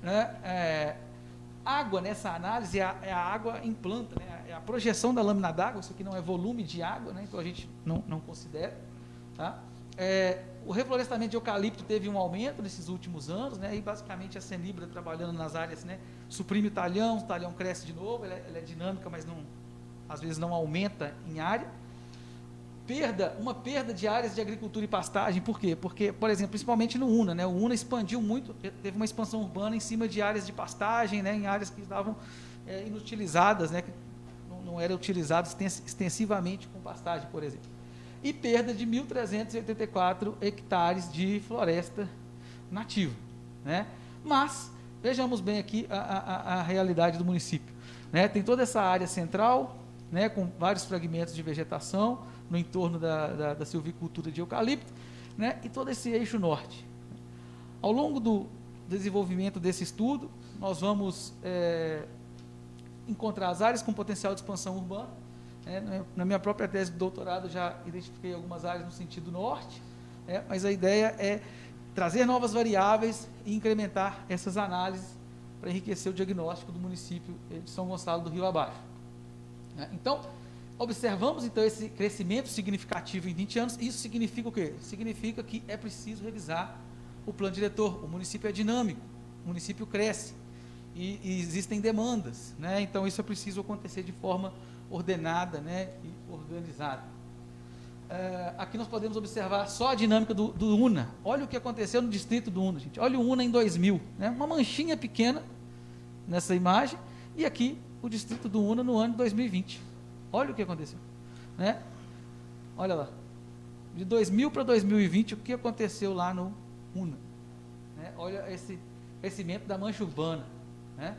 Né? Água, nessa análise, é a água em planta, né? É a projeção da lâmina d'água, isso aqui não é volume de água, né? Então a gente não considera. Tá? O reflorestamento de eucalipto teve um aumento nesses últimos anos, né? E basicamente a Senibra trabalhando nas áreas, né? Suprime o talhão cresce de novo, ela é dinâmica, mas às vezes não aumenta em área. Uma perda de áreas de agricultura e pastagem, por quê? Porque, por exemplo, principalmente no UNA, né? O UNA expandiu muito, teve uma expansão urbana em cima de áreas de pastagem, né? Em áreas que estavam inutilizadas, né? Que não eram utilizadas extensivamente com pastagem, por exemplo. E perda de 1.384 hectares de floresta nativa. Né? Mas, vejamos bem aqui a realidade do município. Né? Tem toda essa área central, né? Com vários fragmentos de vegetação, no entorno da silvicultura de eucalipto, né? E todo esse eixo norte. Ao longo do desenvolvimento desse estudo, nós vamos encontrar as áreas com potencial de expansão urbana. Na minha própria tese de doutorado, já identifiquei algumas áreas no sentido norte, mas a ideia é trazer novas variáveis e incrementar essas análises para enriquecer o diagnóstico do município de São Gonçalo do Rio Abaixo. Então, observamos então esse crescimento significativo em 20 anos. Isso significa o quê? Significa que é preciso revisar o plano diretor. O município é dinâmico, o município cresce e existem demandas, né? Então isso é preciso acontecer de forma ordenada, né, e organizada. Aqui nós podemos observar só a dinâmica do UNA. Olha o que aconteceu no distrito do UNA, gente. Olha o UNA em 2000, né? Uma manchinha pequena nessa imagem, e aqui o distrito do UNA no ano de 2020. Olha o que aconteceu. Né? Olha lá. De 2000 para 2020, o que aconteceu lá no UNA. Né? Olha esse crescimento da mancha urbana. Né?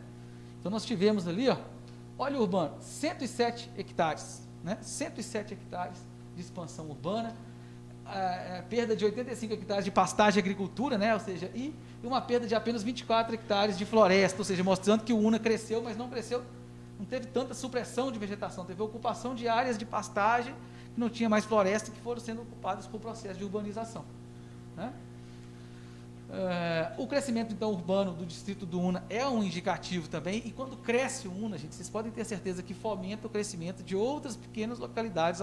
Então nós tivemos ali, ó, olha o urbano, 107 hectares. Né? 107 hectares de expansão urbana, perda de 85 hectares de pastagem e agricultura, né? Ou seja, e uma perda de apenas 24 hectares de floresta, ou seja, mostrando que o UNA cresceu, mas não cresceu, não teve tanta supressão de vegetação, teve ocupação de áreas de pastagem que não tinha mais floresta, que foram sendo ocupadas por processo de urbanização. Né? O crescimento, então, urbano do distrito do UNA é um indicativo também, e quando cresce o UNA, gente, vocês podem ter certeza que fomenta o crescimento de outras pequenas localidades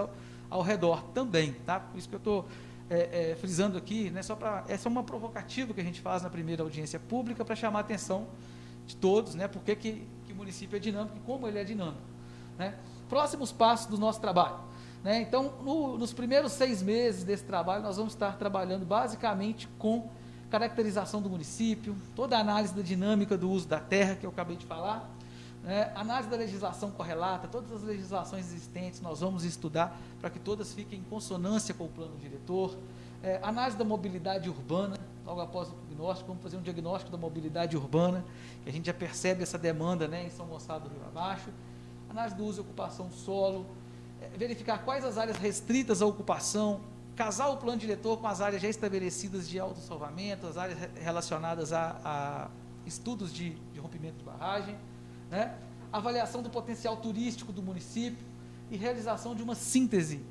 ao redor também, tá? Por isso que eu estou frisando aqui, né, essa é uma provocativa que a gente faz na primeira audiência pública para chamar a atenção de todos, né, porque que o município é dinâmico e como ele é dinâmico. Né? Próximos passos do nosso trabalho. Né? Então, nos primeiros 6 meses desse trabalho, nós vamos estar trabalhando basicamente com caracterização do município, toda a análise da dinâmica do uso da terra, que eu acabei de falar, né? Análise da legislação correlata, todas as legislações existentes nós vamos estudar para que todas fiquem em consonância com o plano diretor, análise da mobilidade urbana, logo após o diagnóstico, vamos fazer um diagnóstico da mobilidade urbana, que a gente já percebe essa demanda, né, em São Gonçalo do Rio Abaixo, análise do uso e ocupação do solo, verificar quais as áreas restritas à ocupação, casar o plano diretor com as áreas já estabelecidas de autossalvamento, as áreas relacionadas a estudos de rompimento de barragem, né? Avaliação do potencial turístico do município e realização de uma síntese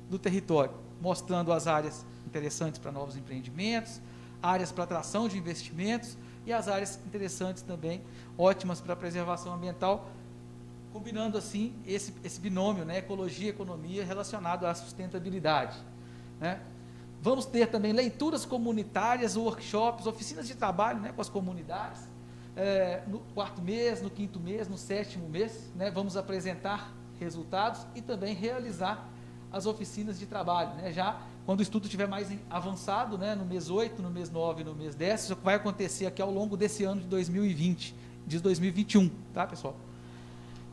do território, mostrando as áreas interessantes para novos empreendimentos, áreas para atração de investimentos e as áreas interessantes também, ótimas para a preservação ambiental, combinando assim esse binômio, né, ecologia e economia relacionado à sustentabilidade, né? Vamos ter também leituras comunitárias, workshops, oficinas de trabalho, né, com as comunidades, no 4º mês, no 5º mês, no 7º mês, né, vamos apresentar resultados e também realizar as oficinas de trabalho, né, já quando o estudo estiver mais avançado, né, no mês 8, no mês 9 e no mês 10, isso vai acontecer aqui ao longo desse ano de 2020, de 2021, tá, pessoal?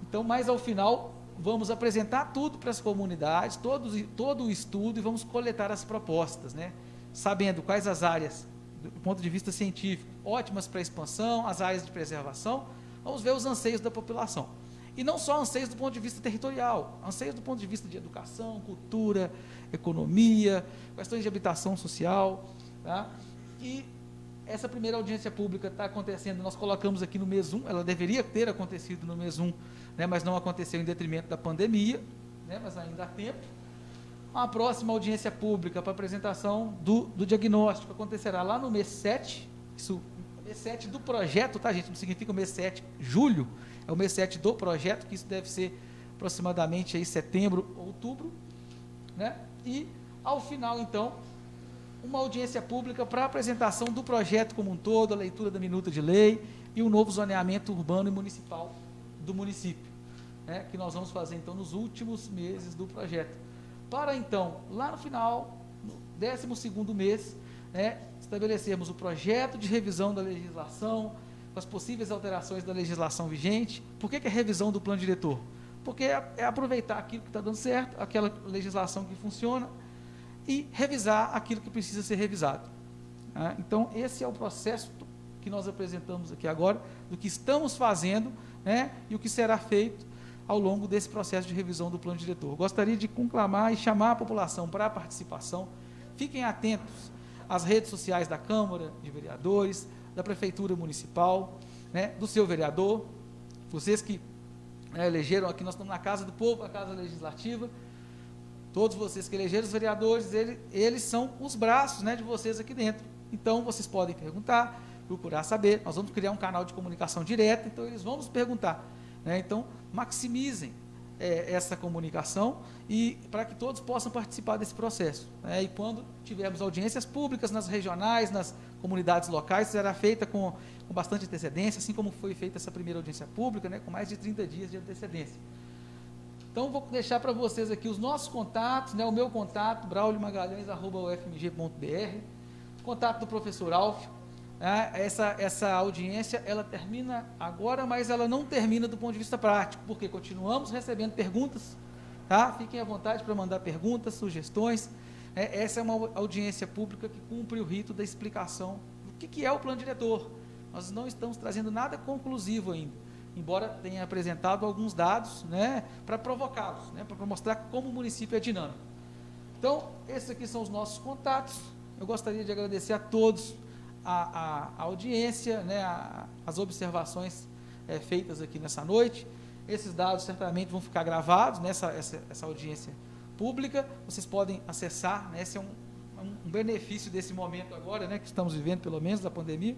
Então, mais ao final, vamos apresentar tudo para as comunidades, todo o estudo, e vamos coletar as propostas, né, sabendo quais as áreas, do ponto de vista científico, ótimas para a expansão, as áreas de preservação, vamos ver os anseios da população. E não só anseios do ponto de vista territorial, anseios do ponto de vista de educação, cultura, economia, questões de habitação social, tá? E essa primeira audiência pública está acontecendo, nós colocamos aqui no mês 1, ela deveria ter acontecido no mês 1, né, mas não aconteceu em detrimento da pandemia, né, mas ainda há tempo. A próxima audiência pública para apresentação do diagnóstico acontecerá lá no mês 7, isso, mês 7 do projeto, tá, gente? Não significa o mês 7, julho, é o mês 7 do projeto, que isso deve ser aproximadamente aí setembro, outubro, né? E, ao final, então, uma audiência pública para apresentação do projeto como um todo, a leitura da minuta de lei e o novo zoneamento urbano e municipal do município, né, que nós vamos fazer, então, nos últimos meses do projeto. Para, então, lá no final, no 12º mês, né, estabelecermos o projeto de revisão da legislação, com as possíveis alterações da legislação vigente. Por que é revisão do plano diretor? Porque é aproveitar aquilo que está dando certo, aquela legislação que funciona, e revisar aquilo que precisa ser revisado. Então, esse é o processo que nós apresentamos aqui agora, do que estamos fazendo, né, e o que será feito ao longo desse processo de revisão do plano diretor. Gostaria de conclamar e chamar a população para a participação. Fiquem atentos às redes sociais da Câmara de Vereadores, da Prefeitura Municipal, né, do seu vereador, vocês que elegeram aqui, nós estamos na Casa do Povo, a Casa Legislativa, todos vocês que elegeram os vereadores, eles são os braços, né, de vocês aqui dentro. Então, vocês podem perguntar, procurar saber, nós vamos criar um canal de comunicação direta, então eles vão nos perguntar, né? Então, maximizem essa comunicação e para que todos possam participar desse processo, né? E quando tivermos audiências públicas nas regionais, nas comunidades locais, será feita com bastante antecedência, assim como foi feita essa primeira audiência pública, né, com mais de 30 dias de antecedência. Então, vou deixar para vocês aqui os nossos contatos, né, o meu contato, braulimagalhães@ufmg.br, contato do professor Alfio. Essa audiência, ela termina agora, mas ela não termina do ponto de vista prático, porque continuamos recebendo perguntas, tá? Fiquem à vontade para mandar perguntas, sugestões. Essa é uma audiência pública que cumpre o rito da explicação do que é o plano diretor. Nós não estamos trazendo nada conclusivo ainda, embora tenha apresentado alguns dados, né, para provocá-los, né, para mostrar como o município é dinâmico. Então, esses aqui são os nossos contatos. Eu gostaria de agradecer a todos a audiência, né, as observações feitas aqui nessa noite. Esses dados certamente vão ficar gravados nessa audiência pública. Vocês podem acessar, né, esse é um benefício desse momento agora, né, que estamos vivendo, pelo menos, da pandemia.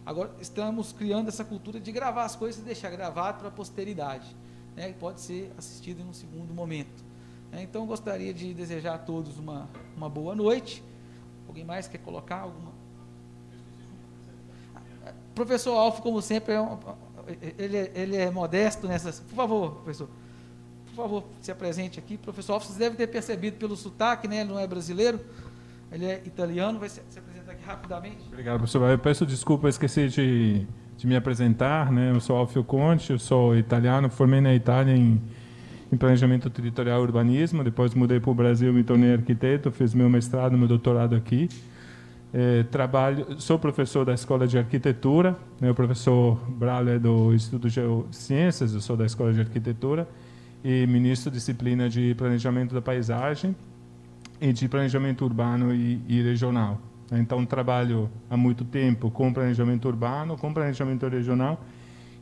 Agora estamos criando essa cultura de gravar as coisas e deixar gravado para a posteridade, né, que pode ser assistido em um segundo momento. Então, gostaria de desejar a todos uma boa noite. Alguém mais quer colocar alguma? Professor Alfio, como sempre, ele é modesto nessas... Por favor, professor, por favor, se apresente aqui. Professor Alfio, vocês devem ter percebido pelo sotaque, né? Ele não é brasileiro, ele é italiano. Vai se apresentar aqui rapidamente. Obrigado, professor. Eu peço desculpa, esqueci de me apresentar, né? Eu sou Alfio Conte, eu sou italiano, formei na Itália em planejamento territorial e urbanismo, depois mudei para o Brasil, me tornei arquiteto, fiz meu mestrado, meu doutorado aqui. Sou professor da Escola de Arquitetura, né? O professor Braulio é do Instituto de Geociências, eu sou da Escola de Arquitetura, e ministro disciplina de Planejamento da Paisagem e de Planejamento Urbano e Regional. Então, trabalho há muito tempo com planejamento urbano, com planejamento regional.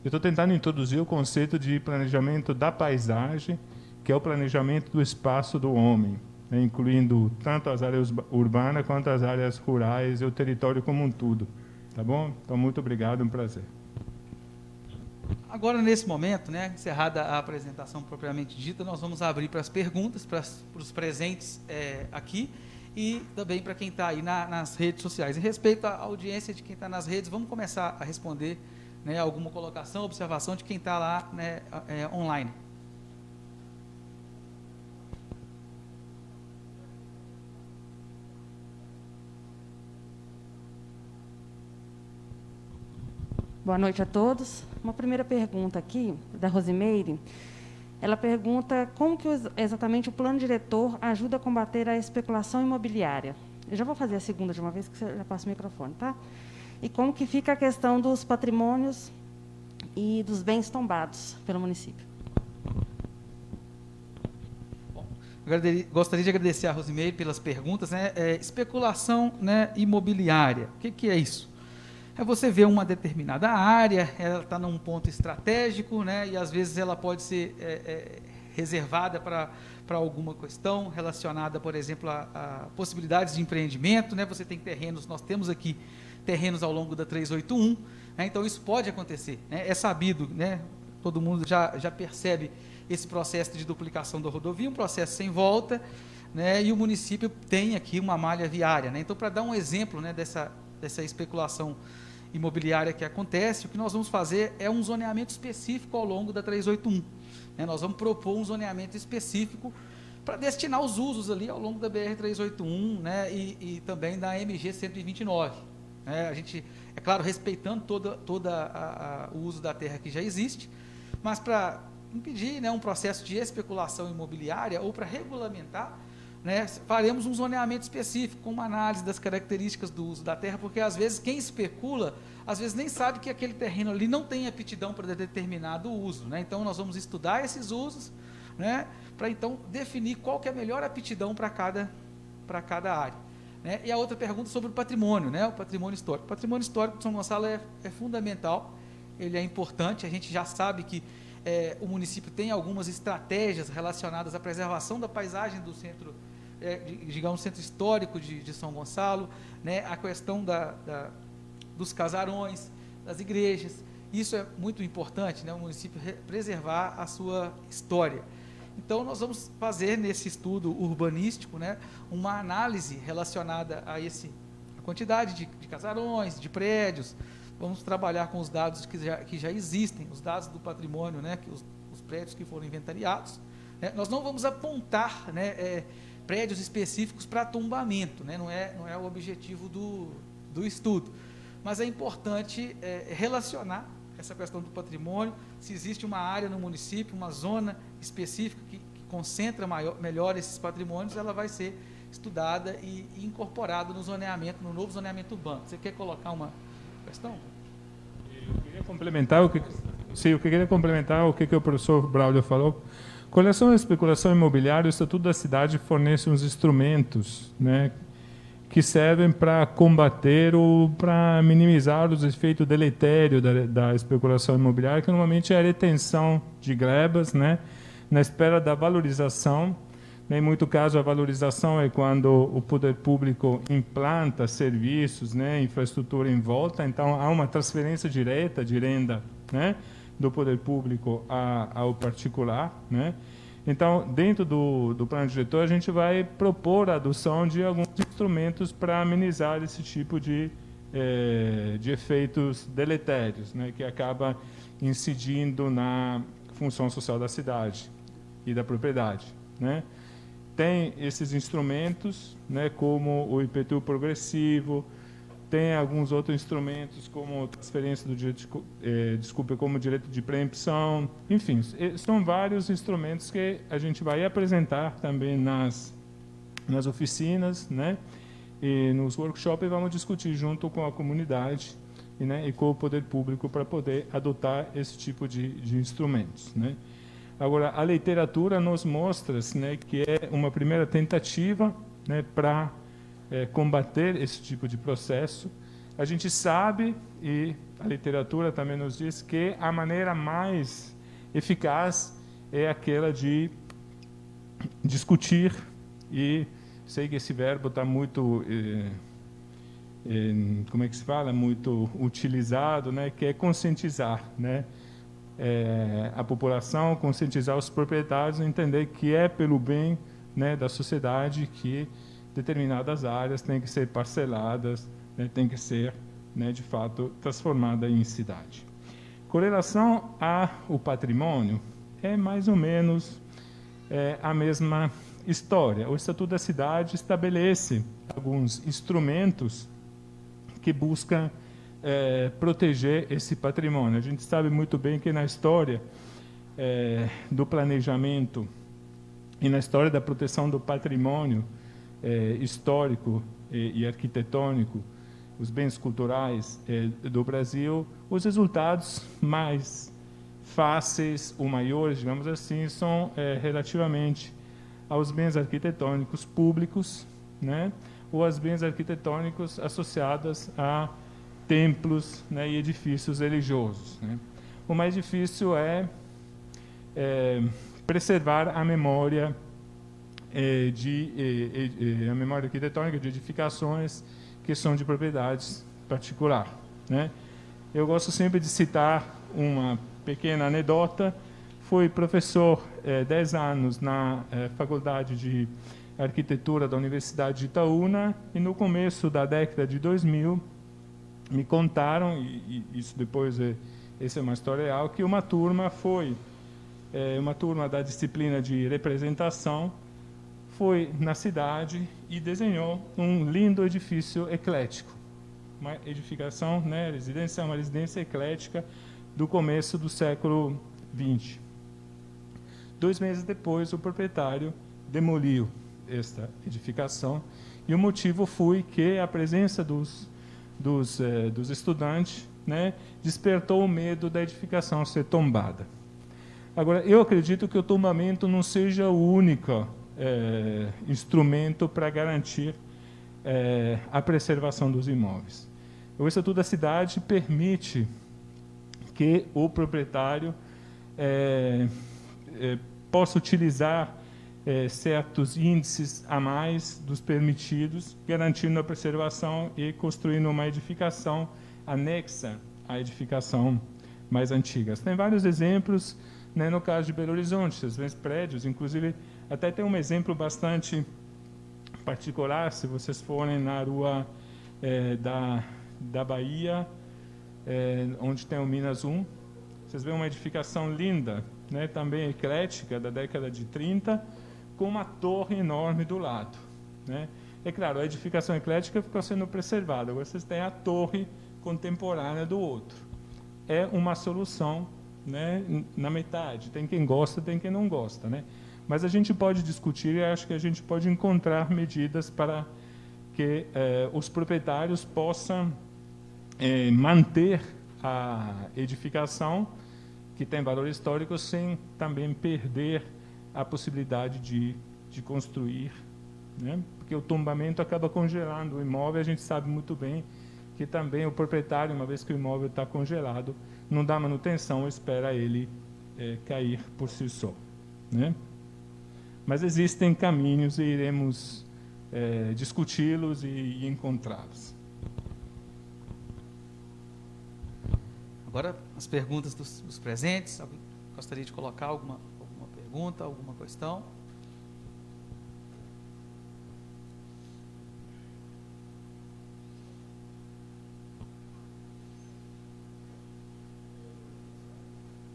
Eu estou tentando introduzir o conceito de planejamento da paisagem, que é o planejamento do espaço do homem. né, incluindo tanto as áreas urbanas quanto as áreas rurais e o território como um todo. Tá bom? Então, muito obrigado, um prazer. Agora, nesse momento, né, encerrada a apresentação propriamente dita, nós vamos abrir para as perguntas, para os presentes aqui e também para quem está aí nas redes sociais. Em respeito à audiência de quem está nas redes, vamos começar a responder, né, alguma colocação, observação de quem está lá, né, online. Boa noite a todos. Uma primeira pergunta aqui, da Rosimeire. Ela pergunta como que exatamente o plano diretor ajuda a combater a especulação imobiliária. Eu já vou fazer a segunda de uma vez, que você já passa o microfone, tá? E como que fica a questão dos patrimônios e dos bens tombados pelo município. Bom, gostaria de agradecer a Rosimeire pelas perguntas, né? Especulação, né, imobiliária. O que é isso? É você ver uma determinada área, ela está num ponto estratégico, né, e às vezes ela pode ser reservada para alguma questão relacionada, por exemplo, a possibilidades de empreendimento, né, você tem terrenos, nós temos aqui terrenos ao longo da 381, né, então isso pode acontecer, né, é sabido, né, todo mundo já percebe esse processo de duplicação da rodovia, um processo sem volta, né, e o município tem aqui uma malha viária, né, então para dar um exemplo, né, dessa especulação imobiliária que acontece, o que nós vamos fazer é um zoneamento específico ao longo da 381. Né? Nós vamos propor um zoneamento específico para destinar os usos ali ao longo da BR-381, né? e também da MG-129. Né? A gente, é claro, respeitando todo o uso da terra que já existe, mas para impedir, né, um processo de especulação imobiliária ou para regulamentar, né, faremos um zoneamento específico, com uma análise das características do uso da terra, porque às vezes quem especula, às vezes nem sabe que aquele terreno ali não tem aptidão para determinado uso, né? Então nós vamos estudar esses usos, né, para então definir qual que é a melhor aptidão para cada área. Né? E a outra pergunta sobre o patrimônio, né, o patrimônio histórico. O patrimônio histórico de São Gonçalo é fundamental, ele é importante, a gente já sabe que o município tem algumas estratégias relacionadas à preservação da paisagem do centro, digamos, centro histórico de São Gonçalo, né, a questão dos casarões, das igrejas, isso é muito importante, né, o município preservar a sua história. Então, nós vamos fazer nesse estudo urbanístico, né, uma análise relacionada a quantidade de casarões, de prédios. Vamos trabalhar com os dados que já existem, os dados do patrimônio, né, os prédios que foram inventariados. Né. Nós não vamos apontar, né, prédios específicos para tombamento, né, não é o objetivo do estudo, mas é importante relacionar essa questão do patrimônio, se existe uma área no município, uma zona específica que concentra melhor esses patrimônios, ela vai ser estudada e incorporada no zoneamento, no novo zoneamento urbano. Você quer colocar uma questão? Eu queria complementar o que o professor Braulio falou. Com relação à especulação imobiliária, o Estatuto da Cidade fornece uns instrumentos, né, que servem para combater ou para minimizar os efeitos deletérios da especulação imobiliária, que normalmente é a retenção de glebas, né, na espera da valorização. Em muito caso, a valorização é quando o poder público implanta serviços, né, infraestrutura em volta, então há uma transferência direta de renda, né, do poder público ao particular, né. Então, dentro do plano diretor, a gente vai propor a adoção de alguns instrumentos para amenizar esse tipo de efeitos deletérios, né, que acaba incidindo na função social da cidade e da propriedade, né. Tem esses instrumentos, né, como o IPTU progressivo, tem alguns outros instrumentos, como transferência do direito como direito de preempção, enfim, são vários instrumentos que a gente vai apresentar também nas oficinas, né, e nos workshops, e vamos discutir junto com a comunidade, né, e com o poder público para poder adotar esse tipo de instrumentos, né. Agora, a literatura nos mostra, né, que é uma primeira tentativa, né, para combater esse tipo de processo. A gente sabe, e a literatura também nos diz, que a maneira mais eficaz é aquela de discutir E sei que esse verbo está muito, como é que se fala? Muito utilizado, né? Que é conscientizar, né? A população, conscientizar os proprietários, entender que é pelo bem, né, da sociedade que determinadas áreas têm que ser parceladas, né, têm que ser, né, de fato, transformadas em cidade. Com relação ao patrimônio, é mais ou menos a mesma história. O Estatuto da Cidade estabelece alguns instrumentos que buscam proteger esse patrimônio. A gente sabe muito bem que na história do planejamento e na história da proteção do patrimônio histórico e arquitetônico, os bens culturais do Brasil, os resultados mais fáceis ou maiores, digamos assim, são relativamente aos bens arquitetônicos públicos, né, ou aos bens arquitetônicos associados a templos, né, e edifícios religiosos, né. O mais difícil é preservar a memória a memória arquitetônica de edificações que são de propriedades particular, né. Eu gosto sempre de citar uma pequena anedota. Fui professor 10 anos na Faculdade de Arquitetura da Universidade de Itaúna, e no começo da década de 2000 me contaram, e isso depois essa é uma história real, que uma turma uma turma da disciplina de representação foi na cidade e desenhou um lindo edifício eclético, uma edificação, né, uma residência eclética do começo do século XX. 2 meses depois, o proprietário demoliu esta edificação, e o motivo foi que a presença dos estudantes, né, despertou o medo da edificação ser tombada. Agora, eu acredito que o tombamento não seja o único instrumento para garantir a preservação dos imóveis. O Estatuto da Cidade permite que o proprietário possa utilizar certos índices a mais dos permitidos, garantindo a preservação e construindo uma edificação anexa à edificação mais antiga. Tem vários exemplos, né, no caso de Belo Horizonte, os mesmos prédios, inclusive, até tem um exemplo bastante particular, se vocês forem na rua da Bahia, onde tem o Minas 1, vocês veem uma edificação linda, né, também eclética, da década de 30, com uma torre enorme do lado, né. É claro, a edificação eclética ficou sendo preservada, agora vocês têm a torre contemporânea do outro. É uma solução, né, na metade. Tem quem gosta, tem quem não gosta, né. Mas a gente pode discutir, e acho que a gente pode encontrar medidas para que os proprietários possam manter a edificação que tem valor histórico sem também perder a possibilidade de construir, né? Porque o tombamento acaba congelando o imóvel. A gente sabe muito bem que também o proprietário, uma vez que o imóvel está congelado, não dá manutenção, espera ele cair por si só, né? Mas existem caminhos e iremos discuti-los e encontrá-los. Agora, as perguntas dos presentes. Alguém gostaria de colocar alguma pergunta, alguma questão?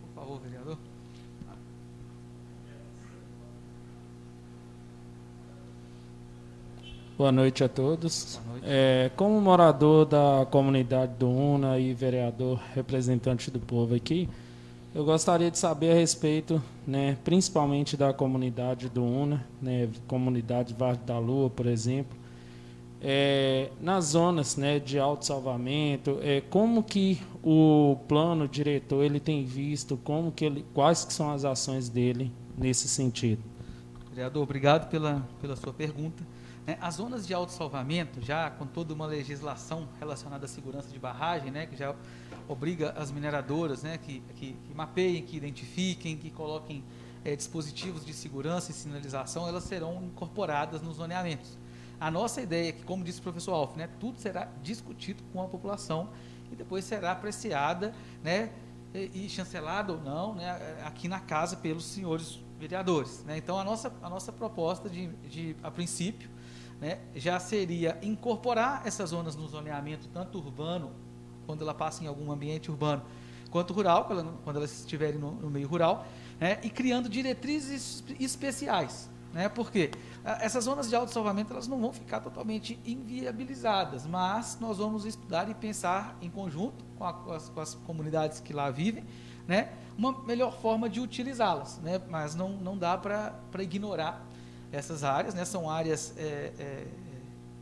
Por favor, vereador. Boa noite a todos. Boa noite. Como morador da comunidade do Una e vereador representante do povo aqui, eu gostaria de saber a respeito, né, principalmente da comunidade do Una, né, comunidade Vale da Lua, por exemplo, nas zonas, né, de autossalvamento, como que o plano diretor ele tem visto, quais que são as ações dele nesse sentido? Vereador, obrigado pela sua pergunta. As zonas de autossalvamento, já com toda uma legislação relacionada à segurança de barragem, né, que já obriga as mineradoras, né, que mapeiem, que identifiquem, que coloquem dispositivos de segurança e sinalização, elas serão incorporadas nos zoneamentos. A nossa ideia é que, como disse o professor Alf, né, tudo será discutido com a população e depois será apreciada, né, e chancelada ou não, né, aqui na casa pelos senhores vereadores, né? Então, a nossa proposta, a princípio, né, já seria incorporar essas zonas no zoneamento, tanto urbano, quando ela passa em algum ambiente urbano, quanto rural, quando elas estiverem no meio rural, né, e criando diretrizes especiais. Né, porque essas zonas de autossalvamento elas não vão ficar totalmente inviabilizadas, mas nós vamos estudar e pensar em conjunto com as comunidades que lá vivem, né, uma melhor forma de utilizá-las, né, mas não dá para ignorar essas áreas, né, são áreas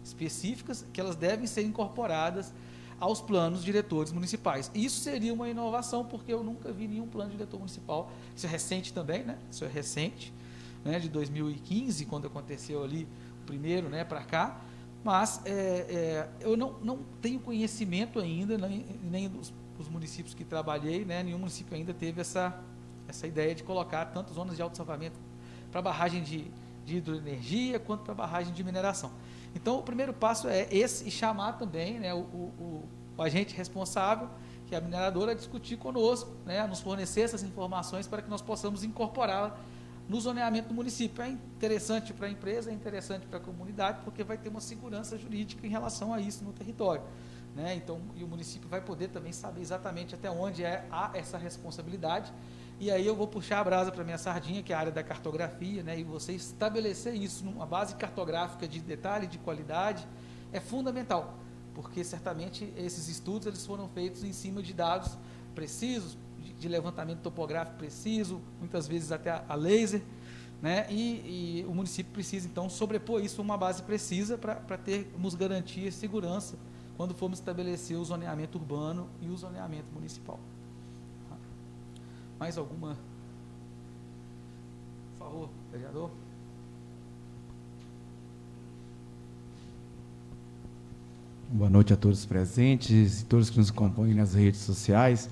específicas que elas devem ser incorporadas aos planos diretores municipais. Isso seria uma inovação, porque eu nunca vi nenhum plano diretor municipal, isso é recente também, né, isso é recente, né, de 2015, quando aconteceu ali o primeiro, né, para cá, mas eu não tenho conhecimento ainda, nem dos municípios que trabalhei, né, nenhum município ainda teve essa ideia de colocar tanto zonas de autossalvamento para barragem de hidroenergia, quanto para barragem de mineração. Então, o primeiro passo é esse, e chamar também, né, o agente responsável, que é a mineradora, a discutir conosco, né, a nos fornecer essas informações para que nós possamos incorporá-la no zoneamento do município. É interessante para a empresa, é interessante para a comunidade, porque vai ter uma segurança jurídica em relação a isso no território, né? Então, e o município vai poder também saber exatamente até onde há essa responsabilidade. E aí eu vou puxar a brasa para a minha sardinha, que é a área da cartografia, né? E você estabelecer isso numa base cartográfica de detalhe, de qualidade, é fundamental, porque certamente esses estudos eles foram feitos em cima de dados precisos, de levantamento topográfico preciso, muitas vezes até a laser, né? E o município precisa, então, sobrepor isso a uma base precisa para termos garantia e segurança quando formos estabelecer o zoneamento urbano e o zoneamento municipal. Mais alguma? Por favor, vereador. Boa noite a todos os presentes e todos que nos acompanham nas redes sociais.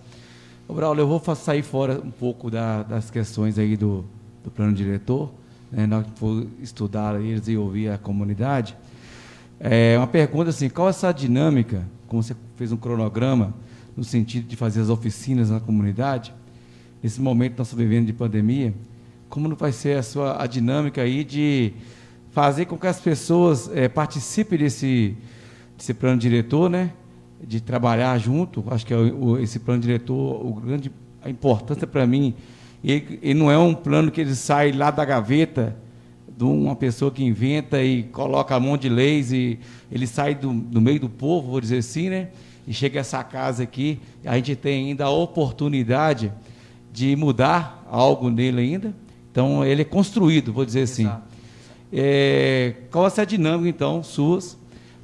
Ô, Braulio, eu vou sair fora um pouco das questões aí do plano diretor, né, nós vamos estudar eles e ouvir a comunidade. Uma pergunta assim, qual essa dinâmica, como você fez um cronograma, no sentido de fazer as oficinas na comunidade, nesse momento que nós estamos vivendo de pandemia, como vai ser a dinâmica aí de fazer com que as pessoas participem desse plano diretor, né? De trabalhar junto. Acho que esse plano diretor, a importância para mim, ele não é um plano que ele sai lá da gaveta de uma pessoa que inventa e coloca a mão de leis, e ele sai do meio do povo, vou dizer assim, né? E chega a essa casa aqui, a gente tem ainda a oportunidade de mudar algo nele ainda. Então, ele é construído, vou dizer assim. Qual é a dinâmica, então, suas,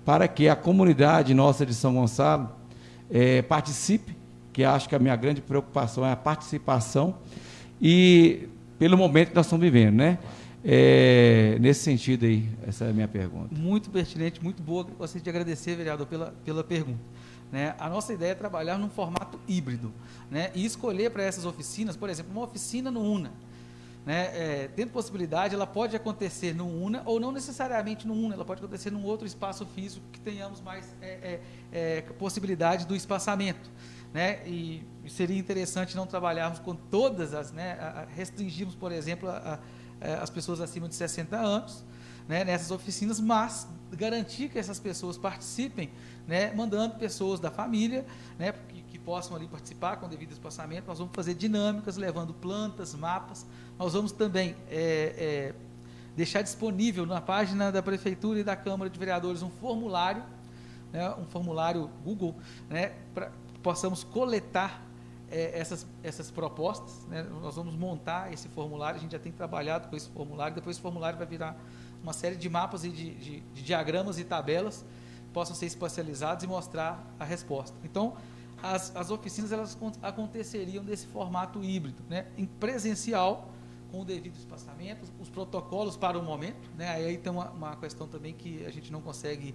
para que a comunidade nossa de São Gonçalo participe, que acho que a minha grande preocupação é a participação, e pelo momento que nós estamos vivendo, né? Nesse sentido aí, essa é a minha pergunta. Muito pertinente, muito boa. Gostaria de agradecer, vereador, pela pergunta. Né? A nossa ideia é trabalhar num formato híbrido, né? E escolher para essas oficinas, por exemplo, uma oficina no UNA. Né, tendo possibilidade, ela pode acontecer no UNA, ou não necessariamente no UNA, ela pode acontecer num outro espaço físico que tenhamos mais possibilidade do espaçamento. Né, e seria interessante não trabalharmos com todas as, né, restringirmos, por exemplo, as pessoas acima de 60 anos, né, nessas oficinas, mas garantir que essas pessoas participem, né, mandando pessoas da família, né, que possam ali participar com o devido espaçamento. Nós vamos fazer dinâmicas, levando plantas, mapas. Nós vamos também deixar disponível na página da Prefeitura e da Câmara de Vereadores um formulário, né, um formulário Google, né, para que possamos coletar essas propostas. Né. Nós vamos montar esse formulário, a gente já tem trabalhado com esse formulário, depois esse formulário vai virar uma série de mapas e de diagramas e tabelas que possam ser espacializados e mostrar a resposta. Então, as oficinas elas aconteceriam desse formato híbrido, né, em presencial, com o devido espaçamento, os protocolos para o momento, né, aí tem uma questão também que a gente não consegue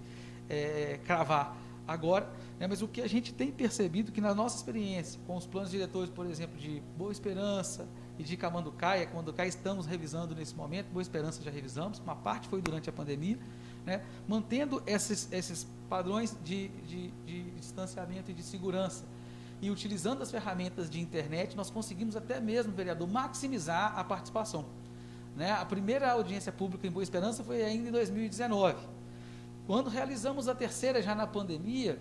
cravar agora, né, mas o que a gente tem percebido que na nossa experiência, com os planos diretores, por exemplo, de Boa Esperança e de Camanducaia. Camanducaia estamos revisando nesse momento, Boa Esperança já revisamos, uma parte foi durante a pandemia, né, mantendo esses padrões de distanciamento e de segurança. E utilizando as ferramentas de internet, nós conseguimos até mesmo, vereador, maximizar a participação. Né? A primeira audiência pública em Boa Esperança foi ainda em 2019. Quando realizamos a terceira, já na pandemia,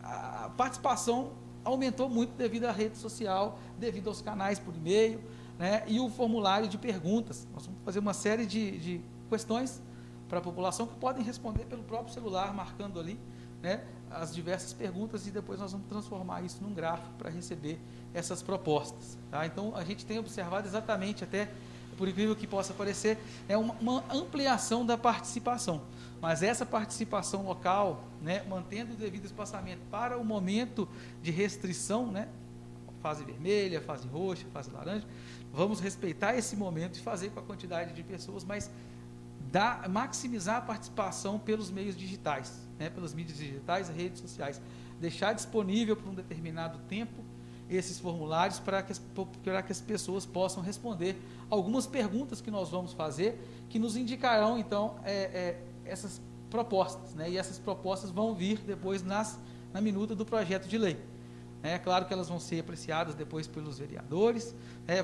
a participação aumentou muito devido à rede social, devido aos canais por e-mail, né? E o formulário de perguntas. Nós vamos fazer uma série de questões para a população que podem responder pelo próprio celular, marcando ali, né, as diversas perguntas, e depois nós vamos transformar isso num gráfico para receber essas propostas. Tá? Então, a gente tem observado exatamente, até por incrível que possa parecer, é uma ampliação da participação. Mas essa participação local, né, mantendo o devido espaçamento para o momento de restrição, né, fase vermelha, fase roxa, fase laranja, vamos respeitar esse momento e fazer com a quantidade de pessoas, mas maximizar a participação pelos meios digitais, né, pelas mídias digitais, redes sociais, deixar disponível por um determinado tempo esses formulários para que as pessoas possam responder algumas perguntas que nós vamos fazer, que nos indicarão, então, essas propostas, né, e essas propostas vão vir depois na minuta do projeto de lei. É claro que elas vão ser apreciadas depois pelos vereadores,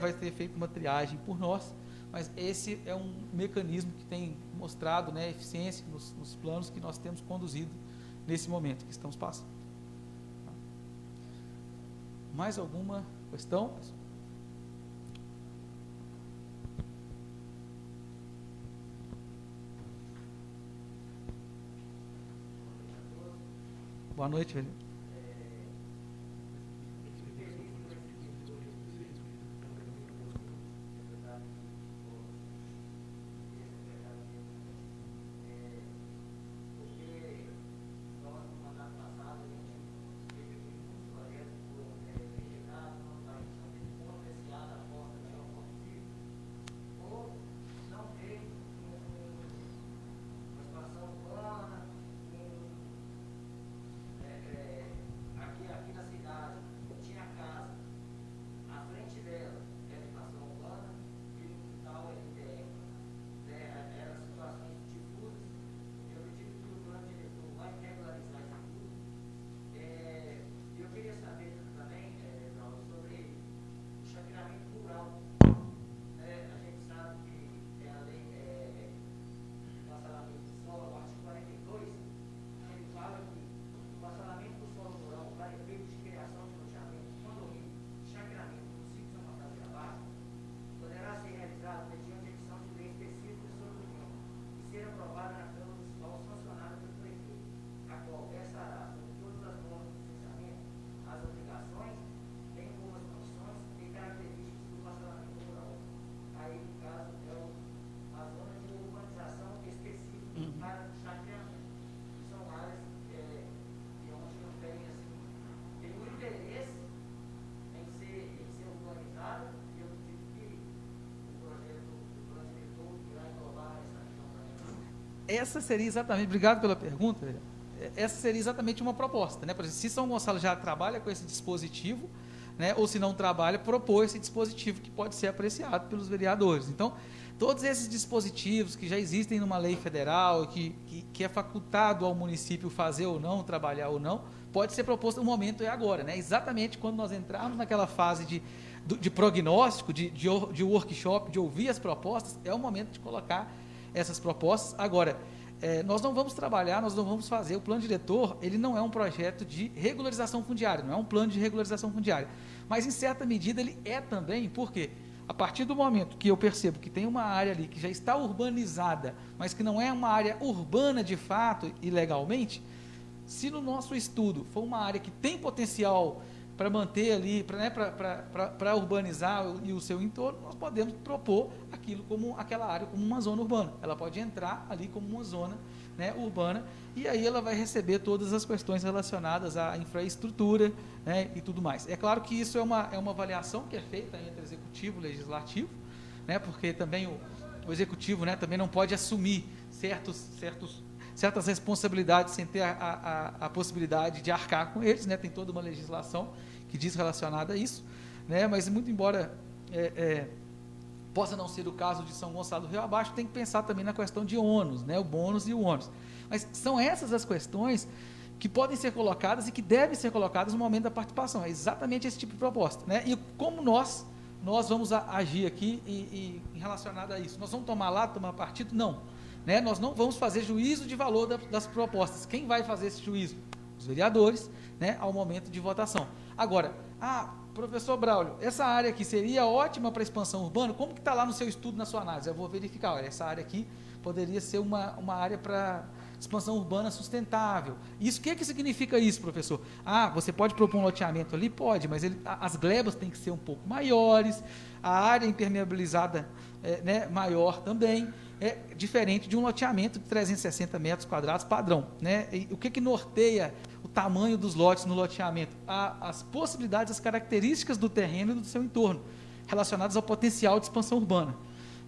vai ter feito uma triagem por nós, mas esse é um mecanismo que tem mostrado, né, eficiência nos planos que nós temos conduzido nesse momento que estamos passando. Mais alguma questão? Boa noite, velho. Essa seria exatamente, obrigado pela pergunta, essa seria exatamente uma proposta, né? Por exemplo, se São Gonçalo já trabalha com esse dispositivo, né, ou se não trabalha, propor esse dispositivo que pode ser apreciado pelos vereadores. Então, todos esses dispositivos que já existem numa lei federal, que é facultado ao município fazer ou não, trabalhar ou não, pode ser proposto, o momento é agora, né? Exatamente quando nós entrarmos naquela fase de prognóstico, de workshop, de ouvir as propostas, é o momento de colocar essas propostas. Agora, nós não vamos trabalhar, nós não vamos fazer, o plano diretor, ele não é um projeto de regularização fundiária, não é um plano de regularização fundiária, mas em certa medida ele é também, porque a partir do momento que eu percebo que tem uma área ali que já está urbanizada, mas que não é uma área urbana de fato e legalmente, se no nosso estudo for uma área que tem potencial para manter ali, para urbanizar e o seu entorno, nós podemos propor aquela área como uma zona urbana. Ela pode entrar ali como uma zona, né, urbana, e aí ela vai receber todas as questões relacionadas à infraestrutura, né, e tudo mais. É claro que isso é uma avaliação que é feita entre executivo e legislativo, né, porque também o executivo, né, também não pode assumir certas responsabilidades sem ter a possibilidade de arcar com eles, né? Tem toda uma legislação que diz relacionada a isso, né? Mas muito embora possa não ser o caso de São Gonçalo do Rio Abaixo, tem que pensar também na questão de ônus, né, o bônus e o ônus. Mas são essas as questões que podem ser colocadas e que devem ser colocadas no momento da participação. É exatamente esse tipo de proposta, né? E como nós vamos agir aqui em relacionado a isso? Nós vamos tomar lado, tomar partido? Não. Né? Nós não vamos fazer juízo de valor das propostas. Quem vai fazer esse juízo? Os vereadores, né, ao momento de votação. Agora, professor Braulio, essa área aqui seria ótima para expansão urbana? Como que está lá no seu estudo, na sua análise? Eu vou verificar, olha, essa área aqui poderia ser uma área para expansão urbana sustentável. Isso, o que significa isso, professor? Você pode propor um loteamento ali? Pode, mas as glebas têm que ser um pouco maiores, a área impermeabilizada né, maior também, é diferente de um loteamento de 360 metros quadrados padrão. Né? E o que norteia o tamanho dos lotes no loteamento? As possibilidades, as características do terreno e do seu entorno, relacionadas ao potencial de expansão urbana.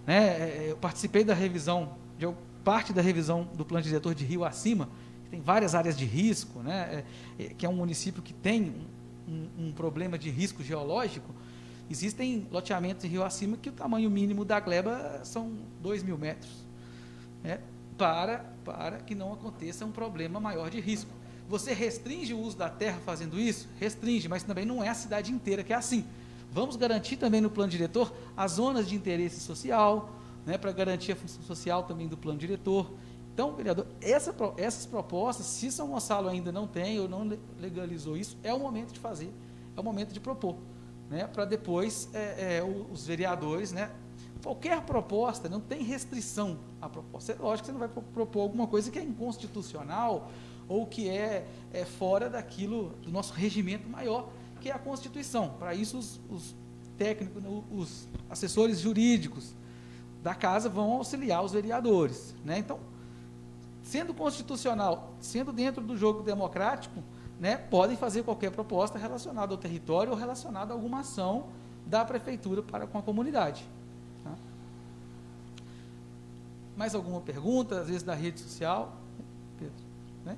Né? Eu participei da revisão, parte da revisão do plano diretor de Rio Acima, que tem várias áreas de risco, né? Que é um município que tem um problema de risco geológico. Existem loteamentos em Rio Acima que o tamanho mínimo da gleba são 2.000 metros, né? para que não aconteça um problema maior de risco. Você restringe o uso da terra fazendo isso? Restringe, mas também não é a cidade inteira que é assim. Vamos garantir também no plano diretor as zonas de interesse social, né, para garantir a função social também do plano diretor. Então, vereador, essas propostas, se São Gonçalo ainda não tem ou não legalizou isso, é o momento de fazer, é o momento de propor, né, para depois os vereadores, né, qualquer proposta, não tem restrição à proposta. Lógico que você não vai propor alguma coisa que é inconstitucional ou que é fora daquilo, do nosso regimento maior, que é a Constituição. Para isso, os técnicos, os assessores jurídicos da casa vão auxiliar os vereadores, né? Então, sendo constitucional, sendo dentro do jogo democrático, né, podem fazer qualquer proposta relacionada ao território ou relacionada a alguma ação da prefeitura para com a comunidade. Tá? Mais alguma pergunta, às vezes da rede social? Pedro, né?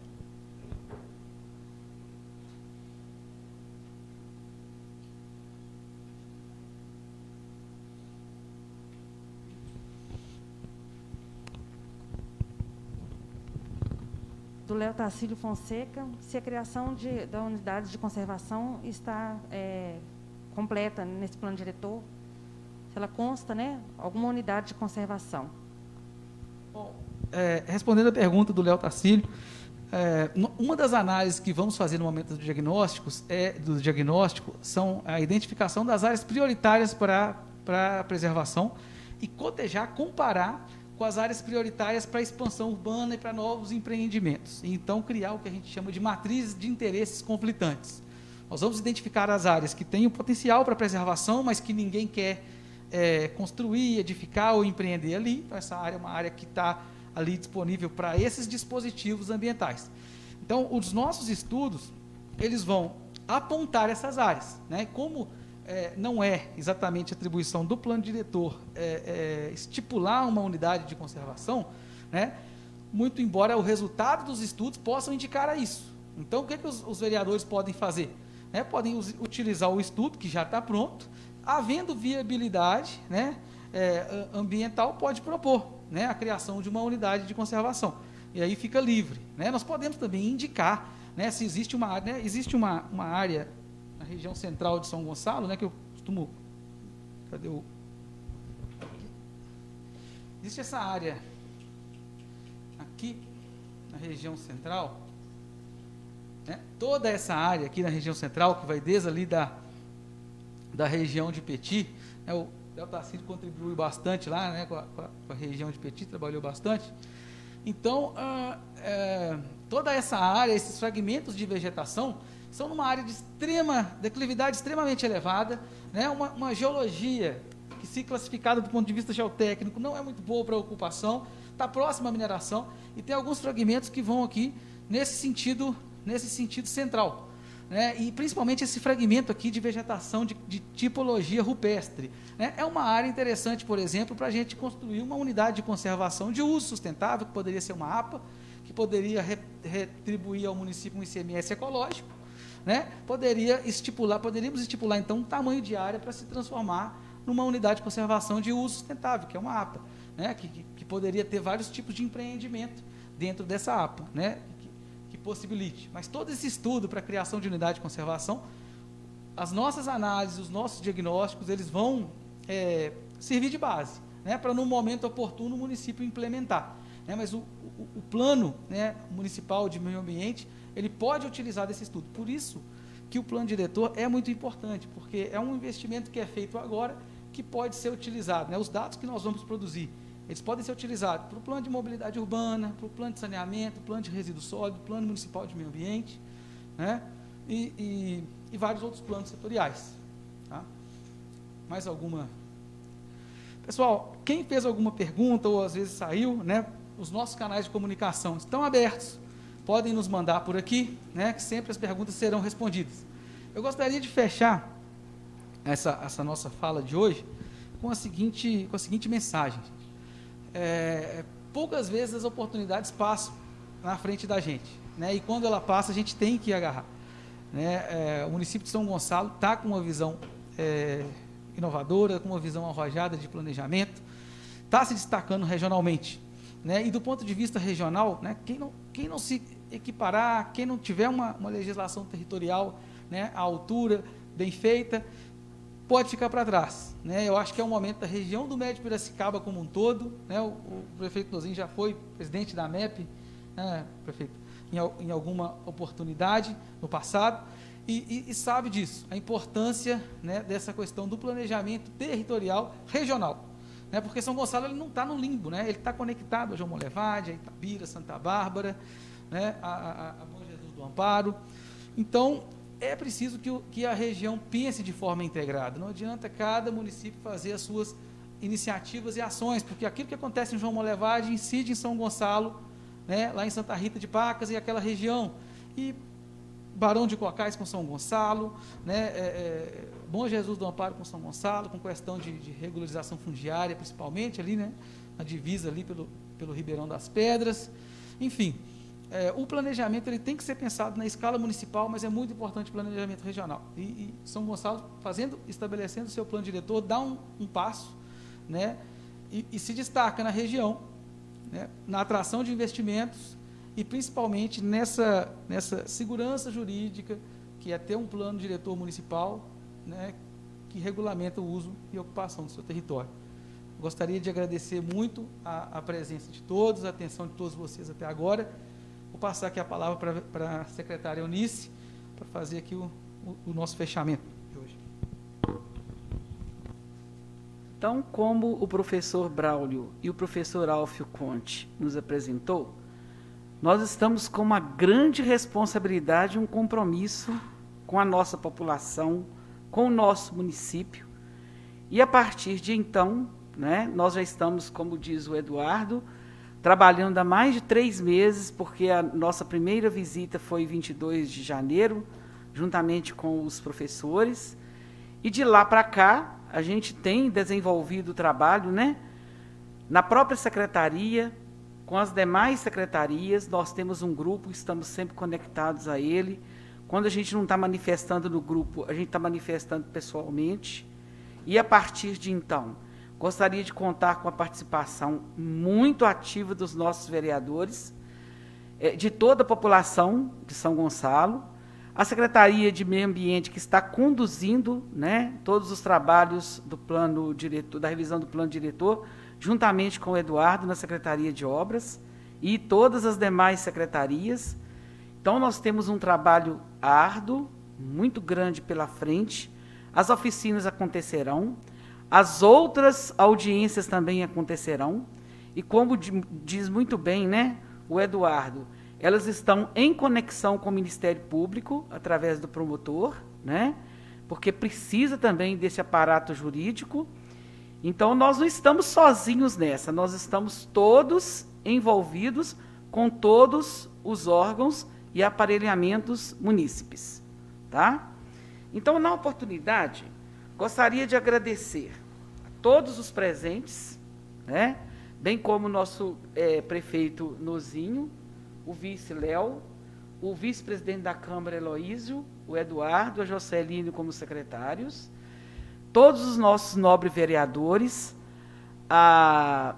Do Léo Tacílio Fonseca, se a criação da unidade de conservação está completa nesse plano diretor, se ela consta, né, alguma unidade de conservação. Bom, respondendo a pergunta do Léo Tacílio, uma das análises que vamos fazer no momento do diagnóstico são a identificação das áreas prioritárias para a preservação e cotejar, comparar com as áreas prioritárias para a expansão urbana e para novos empreendimentos. E, então, criar o que a gente chama de matrizes de interesses conflitantes. Nós vamos identificar as áreas que têm o potencial para preservação, mas que ninguém quer construir, edificar ou empreender ali. Então, essa área é uma área que está ali disponível para esses dispositivos ambientais. Então, os nossos estudos, eles vão apontar essas áreas, né? Como não é exatamente atribuição do plano diretor estipular uma unidade de conservação, né? Muito embora o resultado dos estudos possam indicar a isso. Então, o que os vereadores podem fazer? Podem utilizar o estudo, que já está pronto, havendo viabilidade, né, ambiental, pode propor, né, a criação de uma unidade de conservação. E aí fica livre. Né? Nós podemos também indicar, né, se existe uma área, né, existe uma área na região central de São Gonçalo, né, que eu costumo... Cadê o... Existe essa área aqui na região central, né, toda essa área aqui na região central, que vai desde ali da região de Petit, né, o Léo Tacílio contribuiu bastante lá, né, com a região de Petit, trabalhou bastante. Então, toda essa área, esses fragmentos de vegetação, são numa área de declividade extremamente elevada, né, uma geologia que, se classificada do ponto de vista geotécnico, não é muito boa para a ocupação, está próxima à mineração, e tem alguns fragmentos que vão aqui nesse sentido central. Né, e principalmente esse fragmento aqui de vegetação de tipologia rupestre. Né, é uma área interessante, por exemplo, para a gente construir uma unidade de conservação de uso sustentável, que poderia ser uma APA, que poderia retribuir ao município um ICMS ecológico, né, poderíamos estipular, então, um tamanho de área para se transformar numa unidade de conservação de uso sustentável, que é uma APA, né, que poderia ter vários tipos de empreendimento dentro dessa APA, né, que possibilite. Mas todo esse estudo para a criação de unidade de conservação, as nossas análises, os nossos diagnósticos, eles vão servir de base, né, para no momento oportuno o município implementar. Né, mas o plano, né, municipal de meio ambiente, ele pode utilizar desse estudo. Por isso que o plano diretor é muito importante, porque é um investimento que é feito agora, que pode ser utilizado, né, os dados que nós vamos produzir, eles podem ser utilizados para o plano de mobilidade urbana, para o plano de saneamento, plano de resíduos sólidos, plano municipal de meio ambiente, né, e vários outros planos setoriais. Tá? Mais alguma? Pessoal, quem fez alguma pergunta ou às vezes saiu, né, os nossos canais de comunicação estão abertos, podem nos mandar por aqui, né, que sempre as perguntas serão respondidas. Eu gostaria de fechar essa nossa fala de hoje com a seguinte mensagem. Poucas vezes as oportunidades passam na frente da gente, né, e quando ela passa a gente tem que agarrar. Né, o município de São Gonçalo está com uma visão inovadora, com uma visão arrojada de planejamento, está se destacando regionalmente. Né, e do ponto de vista regional, né, quem não se equiparar, quem não tiver uma legislação territorial, né, à altura, bem feita, pode ficar para trás. Né? Eu acho que é o momento da região do Médio Piracicaba como um todo. Né, o prefeito Nozinho já foi presidente da MEP, né, prefeito, em alguma oportunidade no passado, e sabe disso, a importância, né, dessa questão do planejamento territorial regional. Né, porque São Gonçalo ele não está no limbo, né, ele está conectado a João Molevade, a Itabira, Santa Bárbara, né, a Bom Jesus do Amparo. Então, é preciso que a região pense de forma integrada. Não adianta cada município fazer as suas iniciativas e ações, porque aquilo que acontece em João Molevade incide em São Gonçalo, né, lá em Santa Rita de Pacas e aquela região. E Barão de Cocais com São Gonçalo, né, Bom Jesus do Amparo com São Gonçalo, com questão de regularização fundiária, principalmente ali, né, na divisa ali pelo Ribeirão das Pedras. Enfim, o planejamento ele tem que ser pensado na escala municipal, mas é muito importante o planejamento regional. E São Gonçalo, estabelecendo o seu plano diretor, dá um passo, né, e se destaca na região, né, na atração de investimentos e principalmente nessa segurança jurídica, que é ter um plano diretor municipal, né, que regulamenta o uso e ocupação do seu território. Gostaria de agradecer muito a presença de todos, a atenção de todos vocês até agora. Vou passar aqui a palavra para a secretária Eunice, para fazer aqui o nosso fechamento de hoje. Então, como o professor Braulio e o professor Alfio Conte nos apresentou, nós estamos com uma grande responsabilidade, um compromisso com a nossa população, com o nosso município. E a partir de então, né, nós já estamos, como diz o Eduardo, trabalhando há mais de 3 meses, porque a nossa primeira visita foi 22 de janeiro, juntamente com os professores. E de lá para cá, a gente tem desenvolvido o trabalho, né, na própria secretaria, com as demais secretarias. Nós temos um grupo, estamos sempre conectados a ele. Quando a gente não está manifestando no grupo, a gente está manifestando pessoalmente. E a partir de então, gostaria de contar com a participação muito ativa dos nossos vereadores, de toda a população de São Gonçalo, a Secretaria de Meio Ambiente, que está conduzindo, né, todos os trabalhos do plano diretor, da revisão do plano diretor, juntamente com o Eduardo, na Secretaria de Obras, e todas as demais secretarias. Então, nós temos um trabalho árduo, muito grande pela frente. As oficinas acontecerão, as outras audiências também acontecerão, e como diz muito bem, né, o Eduardo, elas estão em conexão com o Ministério Público, através do promotor, né, porque precisa também desse aparato jurídico. Então, nós não estamos sozinhos nessa, nós estamos todos envolvidos com todos os órgãos e aparelhamentos munícipes. Tá? Então, na oportunidade, gostaria de agradecer a todos os presentes, né, bem como o nosso prefeito Nozinho, o vice Léo, o vice-presidente da Câmara Heloísio, o Eduardo, a Joceline como secretários, todos os nossos nobres vereadores,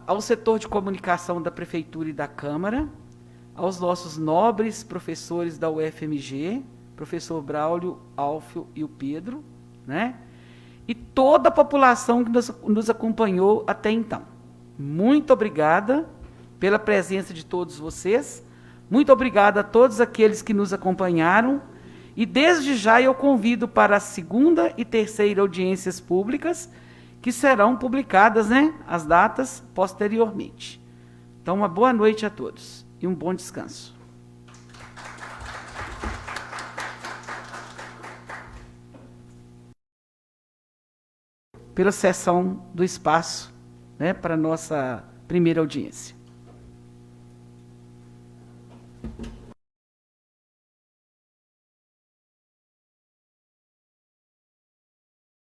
ao setor de comunicação da Prefeitura e da Câmara, aos nossos nobres professores da UFMG, professor Braulio, Alfio e o Pedro, né? E toda a população que nos acompanhou até então. Muito obrigada pela presença de todos vocês, muito obrigada a todos aqueles que nos acompanharam, e desde já eu convido para a segunda e terceira audiências públicas, que serão publicadas, né, as datas posteriormente. Então, uma boa noite a todos e um bom descanso. Pela cessão do espaço, né, para a nossa primeira audiência.